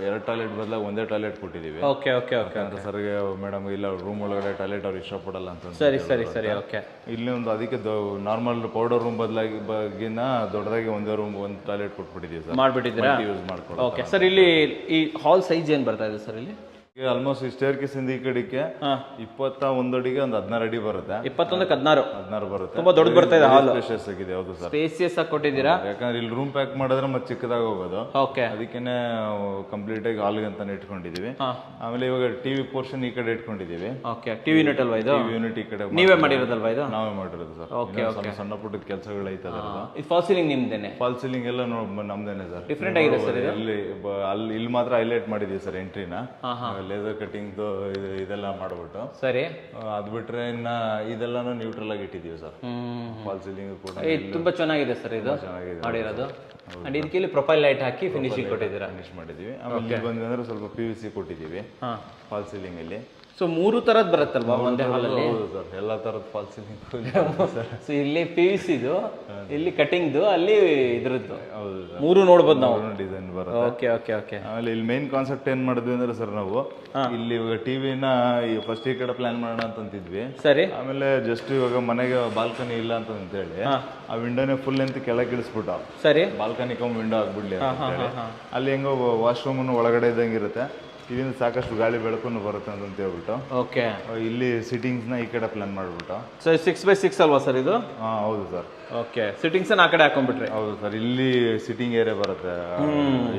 2 ಟಾಯ್ಲೆಟ್ ಬದಲಾಗಿ ಒಂದೇ ಟಾಯ್ಲೆಟ್ ಕೊಟ್ಟಿದೀವಿ. Okay okay okay. ಅಂತ ಸರ್ಗೆ ಮೇಡಮ್ ಇಲ್ಲ ರೂಮ್ ಒಳಗಡೆ ಟಾಯ್ಲೆಟ್ ಅವ್ರು ಇಷ್ಟಪಡಲ್ಲ ಅಂತ. ಸರಿ ಸರಿ ಸರಿ. ಓಕೆ. ಇಲ್ಲಿ ಒಂದು ಅದಕ್ಕೆ ನಾರ್ಮಲ್ ಪೌಡರ್ ರೂಮ್ ಬದಲಾಗಿ ಬಗ್ಗಿನ ದೊಡ್ಡದಾಗಿ ಒಂದೇ ರೂಮ್ ಒಂದು ಟಾಯ್ಲೆಟ್ ಕೊಟ್ಬಿಟ್ಟಿದೀವಿ ಸರ್. ಮಾಡ್ಬಿಟ್ಟಿದ್ದೀರಾ? ಯೂಸ್ ಮಾಡ್ಕೊಳ್ಳಿ. Okay sir. ಇಲ್ಲಿ ಈ ಹಾಲ್ ಸೈಜ್ ಏನು ಬರ್ತಾ ಇದೆ ಸರ್ ಇಲ್ಲಿ? ಆಲ್ಮೋಸ್ಟ್ ಈ ಸ್ಟೇರ್ ಕೇಸ್ ಇಂದ ಈ ಕಡೆಗೆ 21 ಅಡಿಗೆ ಒಂದು 16 ಅಡಿ ಬರುತ್ತೆ. 21ಕ್ಕೆ 16 ಬರುತ್ತೆ. ತುಂಬಾ ದೊಡ್ಡ ಬರ್ತಾ ಇದೆ ಹಾಲ್. ಸ್ಪೇಷಿಯಸ್ ಆಗಿದೆ. ಹೌದು ಸರ್, ಸ್ಪೇಸಿಯಸ್ ಆಗಿ ಕೊಟ್ಟಿದ್ದೀರಾ. ಯಾಕಂದ್ರೆ ಇಲ್ಲಿ ರೂಮ್ ಪ್ಯಾಕ್ ಮಾಡಿದ್ರೆ ಮತ್ತೆ ಚಿಕ್ಕದಾಗಿ ಹೋಗೋದು. ಓಕೆ. ಅದಕ್ಕೇನೆ ಕಂಪ್ಲೀಟ್ ಆಗಿ ಹಾಲ್ಗೆ ಅಂತಾನೆ ಇಟ್ಕೊಂಡಿದೀವಿ. ಆಮೇಲೆ ಇವಾಗ ಟಿವಿ ಪೋರ್ಷನ್ ಈ ಕಡೆ ಇಟ್ಕೊಂಡಿದೀವಿ. ಓಕೆ. ಟಿವಿ ಯೂನಿಟ್ ಅಲ್ವಾ ಇದು? ಟಿವಿ ಯೂನಿಟ್ ಈ ಕಡೆ ನೀವೇ ಮಾಡಿರೋದಲ್ವಾ ಇದು? ನಾವೇ ಮಾಡಿರೋದು ಸರ್. ಓಕೆ. ಸಣ್ಣ ಪುಟ್ಟ ಕೆಲಸಗಳು ಐತೆ ಅದರದ್ದು. ಇದು ಫಾಲ್ ಸೀಲಿಂಗ್ ನಿಮ್ದೇನೆ? ಫಾಲ್ ಸೀಲಿಂಗ್ ಎಲ್ಲ ನಮ್ದೇನೆ ಸರ್. ಡಿಫ್ರೆಂಟ್ ಆಗಿದೆ ಸರ್ ಇದು. ಇಲ್ಲಿ ಮಾತ್ರ ಹೈಲೈಟ್ ಮಾಡಿದೀವಿ ಸರ್ ಎಂಟ್ರಿನ. ಲೇಸರ್ ಕಟಿಂಗ್ ಇದೆಲ್ಲ ಮಾಡ್ಬಿಟ್ಟು. ಸರಿ. ಅದ್ ಬಿಟ್ರೆ ಇನ್ನ ಇದೆಲ್ಲಾನು ನ್ಯೂಟ್ರಲ್ ಆಗಿ ಇಟ್ಟಿದೀವಿ ಸರ್. ಫಾಲ್ ಸೀಲಿಂಗ್ ಕೂಡ ತುಂಬಾ ಚೆನ್ನಾಗಿದೆ ಸರ್ ಇದು ಮಾಡಿರೋದು. ಅಂಡ್ ಇದಕ್ಕೆ ಪ್ರೊಫೈಲ್ ಲೈಟ್ ಹಾಕಿ ಫಿನಿಶಿಂಗ್ ಕೊಟ್ಟಿದ್ದೀರಾ? ಫಿನಿಶ್ ಮಾಡಿದೀವಿ. ಆಮೇಲೆ ಬಂದ್ರೆ ಸ್ವಲ್ಪ PVC ಕೊಟ್ಟಿದೀವಿ ಫಾಲ್ ಸೀಲಿಂಗ್ ಅಲ್ಲಿ. ಸೊ 3 ತರದ್ ಬರುತ್ತಲ್ವಾ ಒಂದೇ ಹಾಲಲ್ಲಿ? ಹೌದು ಸರ್, ಎಲ್ಲಾ ತರದ ಫಾಲ್ ಸೀಲಿಂಗ್. ಸೊ ಇಲ್ಲಿ PVC ದು, ಇಲ್ಲಿ ಕಟಿಂಗ್ ದು, ಅಲ್ಲಿ ಇದ್ರದ್ದು. ಹೌದು, 3 ನೋಡ್ಬೋದು ನಾವು. ಡಿಸೈನ್ ಬರುತ್ತೆ. Okay okay okay. ಆಮೇಲೆ ಇಲ್ಲಿ ಮೇನ್ ಕಾನ್ಸೆಪ್ಟ್ ಏನ್ ಮಾಡಿದ್ವಿ ಅಂದ್ರೆ ಸರ್, ನಾವು ಇಲ್ಲಿ ಇವಾಗ ಟಿವಿನ ಫಸ್ಟ್ ಈ ಕಡೆ ಪ್ಲಾನ್ ಮಾಡೋಣ ಅಂತಂತಿದ್ವಿ. ಸರಿ. ಆಮೇಲೆ ಜಸ್ಟ್ ಇವಾಗ ಮನೆಗೆ ಬಾಲ್ಕನಿ ಇಲ್ಲ ಅಂತ ಹೇಳಿ ಆ ವಿಂಡೋನೇ ಫುಲ್ ಅಂತ ಕೆಳಗೆ ಇಳಿಸ್ಬಿಟ್ಟು ಸರಿ ಬಾಲ್ಕನಿ ಕಮ್ ವಿಂಡೋ ಆಗ್ಬಿಡ್ಲಿ ಅಂತ ಹೇಳಿ. ಅಲ್ಲಿ ಹೆಂಗೋ ವಾಶ್ರೂಮ್ ಒಳಗಡೆ ಇದ್ದಂಗೆ ಇರುತ್ತೆ, ಇದರಿಂದ ಸಾಕಷ್ಟು ಗಾಳಿ ಬೆಳಕು ಬರುತ್ತೆ ಅಂತ ಹೇಳ್ಬಿಟ್ಟು ಓಕೆ ಇಲ್ಲಿ ಸಿಟ್ಟಿಂಗ್ಸ್ ನ ಈ ಕಡೆ ಪ್ಲಾನ್ ಮಾಡ್ಬಿಟ್ಟು. ಸೊ 6x6 ಅಲ್ವಾ ಸರ್ ಇದು? ಹೌದು ಸರ್. ಓಕೆ. ಸಿಟ್ಟಿಂಗ್ಸ್ ಆ ಕಡೆ ಹಾಕೊಂಡ್ಬಿಟ್ರಿ? ಹೌದು ಸರ್, ಇಲ್ಲಿ ಸಿಟ್ಟಿಂಗ್ ಏರಿಯಾ ಬರುತ್ತೆ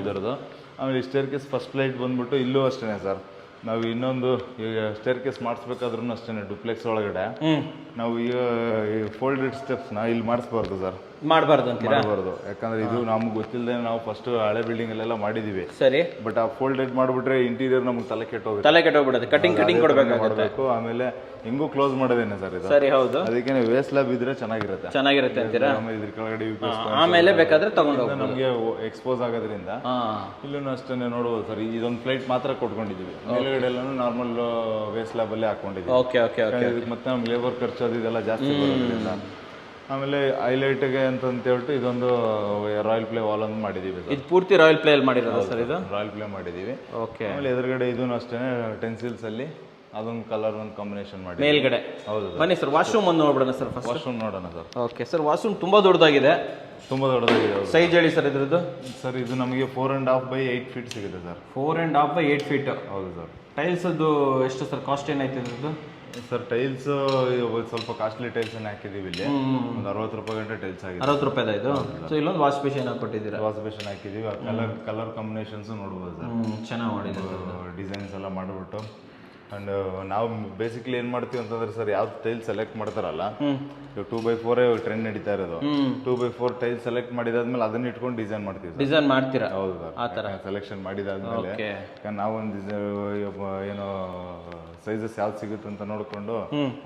ಇದರದು. ಆಮೇಲೆ ಸ್ಟೇರ್ ಕೇಸ್ ಫಸ್ಟ್ ಫ್ಲೈಟ್ ಬಂದ್ಬಿಟ್ಟು ಇಲ್ಲೂ ಅಷ್ಟೇನೆ ಸರ್. ನಾವು ಇನ್ನೊಂದು ಈಗ ಸ್ಟೇರ್ ಕೇಸ್ ಮಾಡಿಸ್ಬೇಕಾದ್ರೂ ಅಷ್ಟೇ ಡುಪ್ಲೆಕ್ಸ್ ಒಳಗಡೆ ನಾವು ಈಗ ಫೋಲ್ಡೆಡ್ ಸ್ಟೆಪ್ಸ್ ನ ಇಲ್ಲಿ ಮಾಡಿಸ್ಬಾರ್ದು ಸರ್. ಮಾಡಬಾರ್ದು ಅಂತೀರಾ? ಮಾಡಬಾರ್ದು, ಯಾಕಂದ್ರೆ ಇದು ನಮ್ಗೆ ಗೊತ್ತಿಲ್ಲದೆ ನಾವು ಫಸ್ಟ್ ಹಳೆ ಬಿಲ್ಡಿಂಗ್ ಅಲ್ಲೆಲ್ಲ ಮಾಡಿದೀವಿ. ಸರಿ. ಬಟ್ ಆ ಫೋಲ್ಡೆಡ್ ಮಾಡ್ಬಿಟ್ರೆ ಇಂಟೀರಿಯರ್ ನಮ್ಗೆ ತಲೆ ಕೆಟ್ಟೋಗುತ್ತೆ. ಕಟಿಂಗ್ ಕೊಡಬೇಕು. ಆಮೇಲೆ ಹಿಂಗೂ ಕ್ಲೋಸ್ ಮಾಡೋದೇನೆ ಸರ್ ಇದು. ಸರಿ. ಹೌದು. ಅದಕ್ಕೆ ವೇಸ್ಟ್ ಲ್ಯಾಬ್ ಇದ್ರೆ ಚೆನ್ನಾಗಿರುತ್ತೆ ಅಂತೀರಾ? ಆಮೇಲೆ ಇದ್ರ ಕೆಳಗಡೆ ಆಮೇಲೆ ಬೇಕಾದ್ರೆ ತಗೊಂಡು ನಮ್ಗೆ ಎಕ್ಸ್ಪೋಸ್ ಆಗೋದ್ರಿಂದ ಇಲ್ಲೂ ಅಷ್ಟೇ ನೋಡ್ಬೋದು ಸರ್. ಇದೊಂದು ಫ್ಲೈಟ್ ಮಾತ್ರ ಕೊಟ್ಕೊಂಡಿದೀವಿ, ಮೇಲ್ಗಡೆ ಎಲ್ಲ ನಾರ್ಮಲ್ ವೇಸ್ಟ್ ಲ್ಯಾಬ್ ಅಲ್ಲೇ ಹಾಕೊಂಡಿದೀವಿ. Okay okay okay. ಮತ್ತೆ ನಮ್ಗೆ ಲೇಬರ್ ಖರ್ಚು ಅದು ಇದೆಲ್ಲ ಜಾಸ್ತಿ ಬರೋದ್ರಿಂದ. ಆಮೇಲೆ ಹೈಲೈಟ್ಗೆ ಅಂತ ಹೇಳ್ಬಿಟ್ಟು ಇದೊಂದು ರಾಯಲ್ ಪ್ಲೇ ವಾಲ್ ಅಂತ ಮಾಡಿದೀವಿ. ಇದು ಪೂರ್ತಿ ರಾಯಲ್ ಪ್ಲೇ ಅಲ್ಲಿ ಮಾಡಿರೋದು ಸರ್ ಇದು? ರಾಯಲ್ ಪ್ಲೇ ಮಾಡಿದೀವಿ. ಓಕೆ. ಆಮೇಲೆ ಎದುರುಗಡೆ ಇದೂ ಅಷ್ಟೇ ಟೆನ್ಸಿಲ್ಸ್ ಅಲ್ಲಿ ಅದೊಂದು ಕಲರ್ ಒಂದು ಕಾಂಬಿನೇಷನ್ ಮಾಡಿ ಮೇಲ್ಗಡೆ. ಹೌದು. ಬನ್ನಿ ಸರ್, ವಾಶ್ರೂಮ್ ಒಂದು ನೋಡ್ಬಿಡೋಣ ಸರ್. ಫಸ್ಟ್ ವಾಶ್ರೂಮ್ ನೋಡೋಣ ಸರ್. ಓಕೆ ಸರ್, ವಾಶ್ರೂಮ್ ತುಂಬಾ ದೊಡ್ಡದಾಗಿದೆ. ತುಂಬಾ ದೊಡ್ಡದಾಗಿದೆ. ಸೈಜ್ ಹೇಳಿ ಸರ್ ಇದ್ರದ್ದು? ಸರ್ ಇದು ನಮಗೆ 4.5 by 8 feet ಸಿಗುತ್ತೆ ಸರ್. 4.5 by 8 feet. ಹೌದು ಸರ್. ಟೈಲ್ಸ್ ಅದು ಎಷ್ಟು ಸರ್? ಕಾಸ್ಟ್ ಏನಾಯ್ತು ಇದ್ರದ್ದು? ಸರ್ ಟೈಲ್ಸ್ ಸ್ವಲ್ಪ ಕಾಸ್ಟ್ಲಿ ಟೈಲ್ಸ್ ಅನ್ನು ಹಾಕಿದೀವಿ. ಇಲ್ಲಿ ಒಂದು 60 ರೂಪಾಯಿ ಗಂಟೆ ಟೈಲ್ಸ್ ಆಗಿದೆ. 60 ರೂಪಾಯಿ ಇದು. ಸೊ ಇಲ್ಲೊಂದು ವಾಶ್ ಬೇಸಿನ್ ಕೊಟ್ಟಿದ್ದೀರಾ? ವಾಶ್ ಬೇಸಿನ್ ಹಾಕಿದೀವಿ. ಕಲರ್ ಕಾಂಬಿನೇಷನ್ಸ್ ನೋಡ್ಬೋದು ಸರ್. ಚೆನ್ನಾಗಿ ಮಾಡಿದ್ದೀರಾ. ಡಿಸೈನ್ಸ್ ಎಲ್ಲ ಮಾಡಿಬಿಟ್ಟು. ಅಂಡ್ ನಾವು ಬೇಸಿಕ್ಲಿ ಏನ್ ಮಾಡ್ತೀವಿ ಅಂತಂದ್ರೆ ಸರ್, ಯಾವ್ದು ಟೈಲ್ ಸೆಲೆಕ್ಟ್ ಮಾಡ್ತಾರಲ್ಲ, 2x4 ಟ್ರೆಂಡ್ ನಡೀತಾ ಇರೋದು. 2x4 ಟೈಲ್ ಸೆಲೆಕ್ಟ್ ಮಾಡಿದಾದ್ಮೇಲೆ ಅದನ್ನ ಇಟ್ಕೊಂಡು ಡಿಸೈನ್ ಮಾಡ್ತೀವಿ. ಡಿಸೈನ್ ಮಾಡ್ತೀರಾ? ಹೌದು ಸರ್. ಸೆಲೆಕ್ಷನ್ ಮಾಡಿದಾದ್ಮೇಲೆ ನಾವೊಂದು ಏನೋ ಸೈಜಸ್ ಯಾವ್ದು ಸಿಗುತ್ತೆ ಅಂತ ನೋಡ್ಕೊಂಡು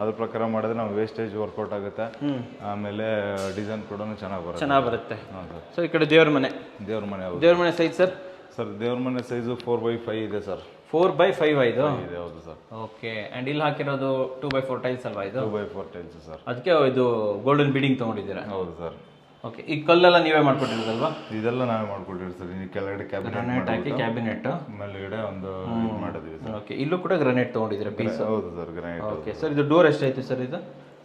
ಅದ್ರ ಪ್ರಕಾರ ಮಾಡಿದ್ರೆ ನಾವು ವೇಸ್ಟೇಜ್ ವರ್ಕೌಟ್ ಆಗುತ್ತೆ. ಆಮೇಲೆ ಡಿಸೈನ್ ಕೂಡ ಚೆನ್ನಾಗಿ ಬರುತ್ತೆ. ಸೊ ಈ ಕಡೆ ದೇವ್ರ ಮನೆ. ದೇವ್ರ ಮನೆ ಸೈಜ್ ಸರ್? ಸರ್ ದೇವ್ರ ಮನೆ ಸೈಜು 4x5 ಇದೆ ಸರ್. 4x5 ಇದು? ಹೌದು ಸರ್. ಓಕೆ. ಅಂಡ್ ಇಲ್ಲಿ ಹಾಕಿರೋದು 2x4 ಟೈಲ್ಸ್ ಅಲ್ವಾ ಇದು? 2x4 tiles sir. ಅದಕ್ಕೆ ಇದು ಗೋಲ್ಡನ್ ಬೀಡಿಂಗ್ ತಗೊಂಡಿದ್ದೀರಾ? ಹೌದು ಸರ್. ಓಕೆ. ಈ ಕಲ್ಲೆಲ್ಲ ನೀವೇ ಮಾಡ್ಕೊಟ್ಟಿರೋದಲ್ವಾ? ಇದೆಲ್ಲ ನಾವೇ ಮಾಡ್ಕೊಟ್ಟಿರೋದು ಸರ್. ಈ ಕೆಳಗಡೆ ಗ್ರಾನೈಟ್ ಹಾಕಿ ಕ್ಯಾಬಿನೆಟ್, ಮೇಲ್ಗಡೆ ಒಂದು ಮಾಡಿದ್ವಿ ಸರ್. ಓಕೆ. ಇಲ್ಲೂ ಕೂಡ ಗ್ರಾನೈಟ್ ತಗೊಂಡಿದ್ದೀರಾ ಪೀಸ್? ಹೌದು ಸರ್, ಗ್ರಾನೈಟ್. Okay sir. ಇದು ಡೋರ್ ಎಷ್ಟಾಯ್ತು ಸರ್ ಇದು?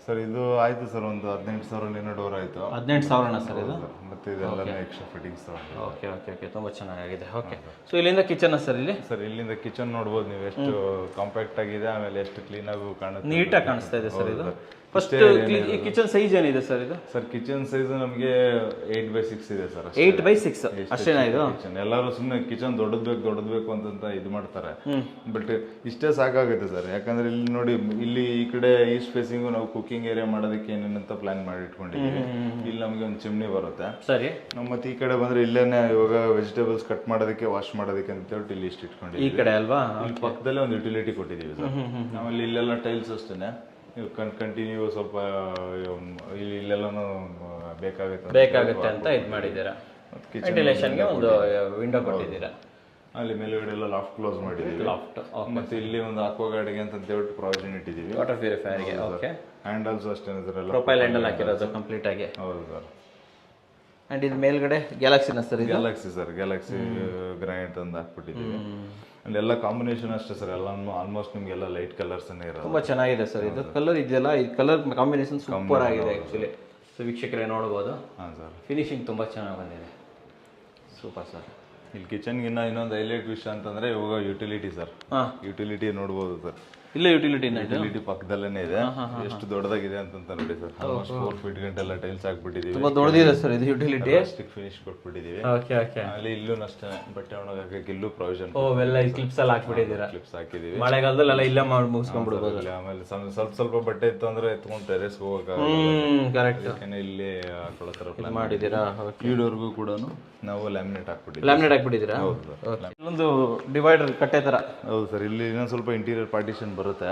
ಸರ್ ಇದು ಆಯ್ತು ಸರ್, ಒಂದು 18,000 ಡೋರ್ ಆಯ್ತು. 18,000 ಸರ್ ಇದು? ಮತ್ತೆ ಇದೆಲ್ಲ extra fittings. Okay okay okay. ತುಂಬಾ ಚೆನ್ನಾಗಿದೆ. ಓಕೆ. ಸೊ ಇಲ್ಲಿಂದ ಕಿಚನ್ ಸರ್? ಇಲ್ಲಿ ಸರ್ ಇಲ್ಲಿಂದ ಕಿಚನ್ ನೋಡ್ಬೋದು ನೀವು, ಎಷ್ಟು ಕಾಂಪ್ಯಾಕ್ಟ್ ಆಗಿದೆ, ಆಮೇಲೆ ಎಷ್ಟು ಕ್ಲೀನ್ ಆಗಿ ಕಾಣುತ್ತೆ, ನೀಟಾಗಿ ಕಾಣಿಸ್ತಾ ಇದೆ ಸರ್ ಇದು. ಫಸ್ಟ್ ಈ ಕಿಚನ್ ಸೈಜ್ ಏನಿದೆ ಸರ್ ಇದು? ಸರ್ ಕಿಚನ್ ಸೈಜ್ ನಮಗೆ 8x6 ಇದೆ ಸರ್. 8x6 ಅಷ್ಟೇನಾ ಇದು? ಎಲ್ಲರೂ ಸುಮ್ಮನೆ ಕಿಚನ್ ದೊಡ್ಡದ್ ಬೇಕು ಅಂತ ಇದು ಮಾಡ್ತಾರೆ. ಬಟ್ ಇಷ್ಟೇ ಸಾಕಾಗುತ್ತೆ ಸರ್. ಯಾಕಂದ್ರೆ ಇಲ್ಲಿ ನೋಡಿ, ಇಲ್ಲಿ ಈ ಕಡೆ ಈಸ್ಟ್ ಫೇಸಿಂಗು ನಾವು ಕುಕಿಂಗ್ ಏರಿಯಾ ಮಾಡೋದಕ್ಕೆ ಏನೇನಂತ ಪ್ಲಾನ್ ಮಾಡಿ ಇಟ್ಕೊಂಡಿದ್ದೀವಿ. ಇಲ್ಲಿ ನಮಗೆ ಒಂದು ಚಿಮ್ನಿ ಬರುತ್ತೆ. ಸರಿ. ಮತ್ತೆ ಈ ಕಡೆ ಬಂದ್ರೆ ಇಲ್ಲೇನೆ ಇವಾಗ ವೆಜಿಟೇಬಲ್ಸ್ ಕಟ್ ಮಾಡೋದಕ್ಕೆ, ವಾಶ್ ಮಾಡೋದಕ್ಕೆ ಅಂತ ಹೇಳ್ಬಿಟ್ಟು ಇಲ್ಲಿ ಇಷ್ಟು ಇಟ್ಕೊಂಡಿದ್ದೀವಿ. ಈ ಕಡೆ ಅಲ್ವಾ? ಇಲ್ಲಿ ಪಕ್ಕದಲ್ಲೇ ಒಂದು ಯುಟಿಲಿಟಿ ಕೊಟ್ಟಿದ್ದೀವಿ ಸರ್. ಆಮೇಲೆ ಇಲ್ಲೆಲ್ಲ ಟೈಲ್ಸ್ ಅಷ್ಟೇನೆ ಕಂಟಿನ್ಯೂ ಸ್ವಲ್ಪ ಇಲ್ಲೆಲ್ಲನೂ ಬೇಕಾಗುತ್ತೆ ಅಂತ ಇದು ಮಾಡಿದ್ದೀರಾ. ವೆಂಟಿಲೇಷನ್ಗೆ ಒಂದು ವಿಂಡೋ ಕೊಟ್ಟಿದ್ದೀರಾ. ಅಲ್ಲಿ ಮೇಲ್ಗಡೆ ಎಲ್ಲ ಲಾಫ್ಟ್ ಕ್ಲೋಸ್ ಮಾಡಿದೀವಿ. ಲಾಫ್ಟ್ ಮತ್ತೆ ಇಲ್ಲಿ ಒಂದು ಅಕ್ವಾಗಾರ್ಡ್ಗೆ ಅಂತ ಹೇಳ್ಬಿಟ್ಟು ಪ್ರಾವಿಷನ್ ಇಟ್ಟಿದ್ದೀವಿ. ವಾಟರ್ ಪ್ಯೂರಿಫೈಯರ್ಗೆ. ಓಕೆ, ಹ್ಯಾಂಡಲ್ಸ್ ಅಷ್ಟೇ ಸರ್, ಎಲ್ಲ ಪ್ರೊಫೈಲ್ ಹ್ಯಾಂಡಲ್ ಹಾಕಿರೋದು ಕಂಪ್ಲೀಟ್ ಆಗಿ. ಹೌದು ಸರ್. ಅಂಡ್ ಇದು ಮೇಲ್ಗಡೆ ಗ್ಯಾಲಕ್ಸಿನ ಸರ್, ಇದು ಗ್ಯಾಲಕ್ಸಿ ಸರ್, ಗ್ಯಾಲಕ್ಸಿ ಗ್ರಾನೈಟ್ ಅಂತ ಹಾಕ್ಬಿಟ್ಟಿದ್ದೀವಿ. ಅಂಡ್ ಎಲ್ಲ ಕಾಂಬಿನೇಷನ್ ಅಷ್ಟೇ ಸರ್, ಎಲ್ಲ ಆಲ್ಮೋಸ್ಟ್ ನಿಮ್ಗೆಲ್ಲ ಲೈಟ್ ಕಲರ್ಸ್ ಇರೋದು. ತುಂಬಾ ಚೆನ್ನಾಗಿದೆ ಸರ್. ಇದು ಕಲರ್ ಇದೆಯಲ್ಲ, ಈ ಕಲರ್ ಕಾಂಬಿನೇಷನ್ ಸೂಪರ್ ಆಗಿದೆ ಆಕ್ಚುಲಿ. ಸೊ ವೀಕ್ಷಕರೇ ನೋಡ್ಬೋದು, ಹಾಂ ಸರ್, ಫಿನಿಶಿಂಗ್ ತುಂಬಾ ಚೆನ್ನಾಗಿ ಬಂದಿದೆ. Super sir. ಇಲ್ಲಿ ಕಿಚನ್ಗಿನ್ನ ಇನ್ನೊಂದು ಹೈಲೈಟ್ ವಿಷಯ ಅಂತಂದ್ರೆ ಇವಾಗ ಯುಟಿಲಿಟಿ ಸರ್. ಯುಟಿಲಿಟಿ ನೋಡ್ಬೋದು ಸರ್, ಇಲ್ಲ ಯುಟಿಲಿಟಿ ಯುಟಿಲಿಟಿ ಪಕ್ಕದಲ್ಲೇ ಇದೆ. ಎಷ್ಟು ದೊಡ್ಡದಾಗಿದೆ ಅಂತ ನೋಡಿ ಸರ್, ಆಲ್ಮೋಸ್ಟ್ 4 ಫೀಟ್ ಗಂಟೆಲ್ಲ ಟೈಲ್ಸ್ ಹಾಕ್ಬಿಟ್ಟಿದೀವಿ. ತುಂಬಾ ದೊಡ್ಡದಿದೆ ಸರ್ ಇದು ಯುಟಿಲಿಟಿ. ಸ್ಟಿಕ್ ಫಿನಿಶ್ ಕೊಟ್ಬಿಟ್ಟಿದೀವಿ. Okay okay. ಅಲ್ಲಿ ಇಲ್ಲೂ ಅಷ್ಟೇ ಬಟ್ಟೆ ಒಣಗಾಕಕ್ಕೆ ಇಲ್ಲೂ ಪ್ರಾವಿಷನ್. ಓ ಎಲ್ಲ ಈ ಕ್ಲಿಪ್ಸ್ ಎಲ್ಲ ಹಾಕ್ಬಿಟ್ಟಿದ್ದೀರಾ. ಕ್ಲಿಪ್ಸ್ ಹಾಕಿದೀವಿ. ಮಳೆಗಾಲದಲ್ಲೆಲ್ಲ ಇಲ್ಲೇ ಮಾಡಿ ಮುಗಿಸ್ಕೊಂಡ್ಬಿಡ್ಬೋದು. ಆಮೇಲೆ ಸ್ವಲ್ಪ ಬಟ್ಟೆ ಇತ್ತು ಅಂದ್ರೆ ಎತ್ಕೊಂಡು ಟೆರೆಸ್ ಹೋಗಕ್ಕೆ ಕರೆಕ್ಟ್. ಇಲ್ಲಿ ಹಾಕೊಳ್ಳೋ ತರ ಪ್ಲಾನ್ ಮಾಡಿದ್ದೀರಾ. ಈಡೋರ್ಗೂ ಕೂಡ ನಾವು ಲ್ಯಾಮಿನೇಟ್ ಹಾಕ್ಬಿಟ್ಟಿದ್ದೀವಿ. ಲ್ಯಾಮಿನೇಟ್ ಹಾಕ್ಬಿಟ್ಟಿದ್ದೀರಾ. ಇಲ್ಲೊಂದು ಡಿವೈಡರ್ ಕಟ್ಟೆ ತರ. ಹೌದು ಸರ್, ಇಲ್ಲಿ ಇನ್ನೊಂದು ಸ್ವಲ್ಪ ಇಂಟೀರಿಯರ್ ಪಾರ್ಟಿಷನ್ ಬರುತ್ತೆ.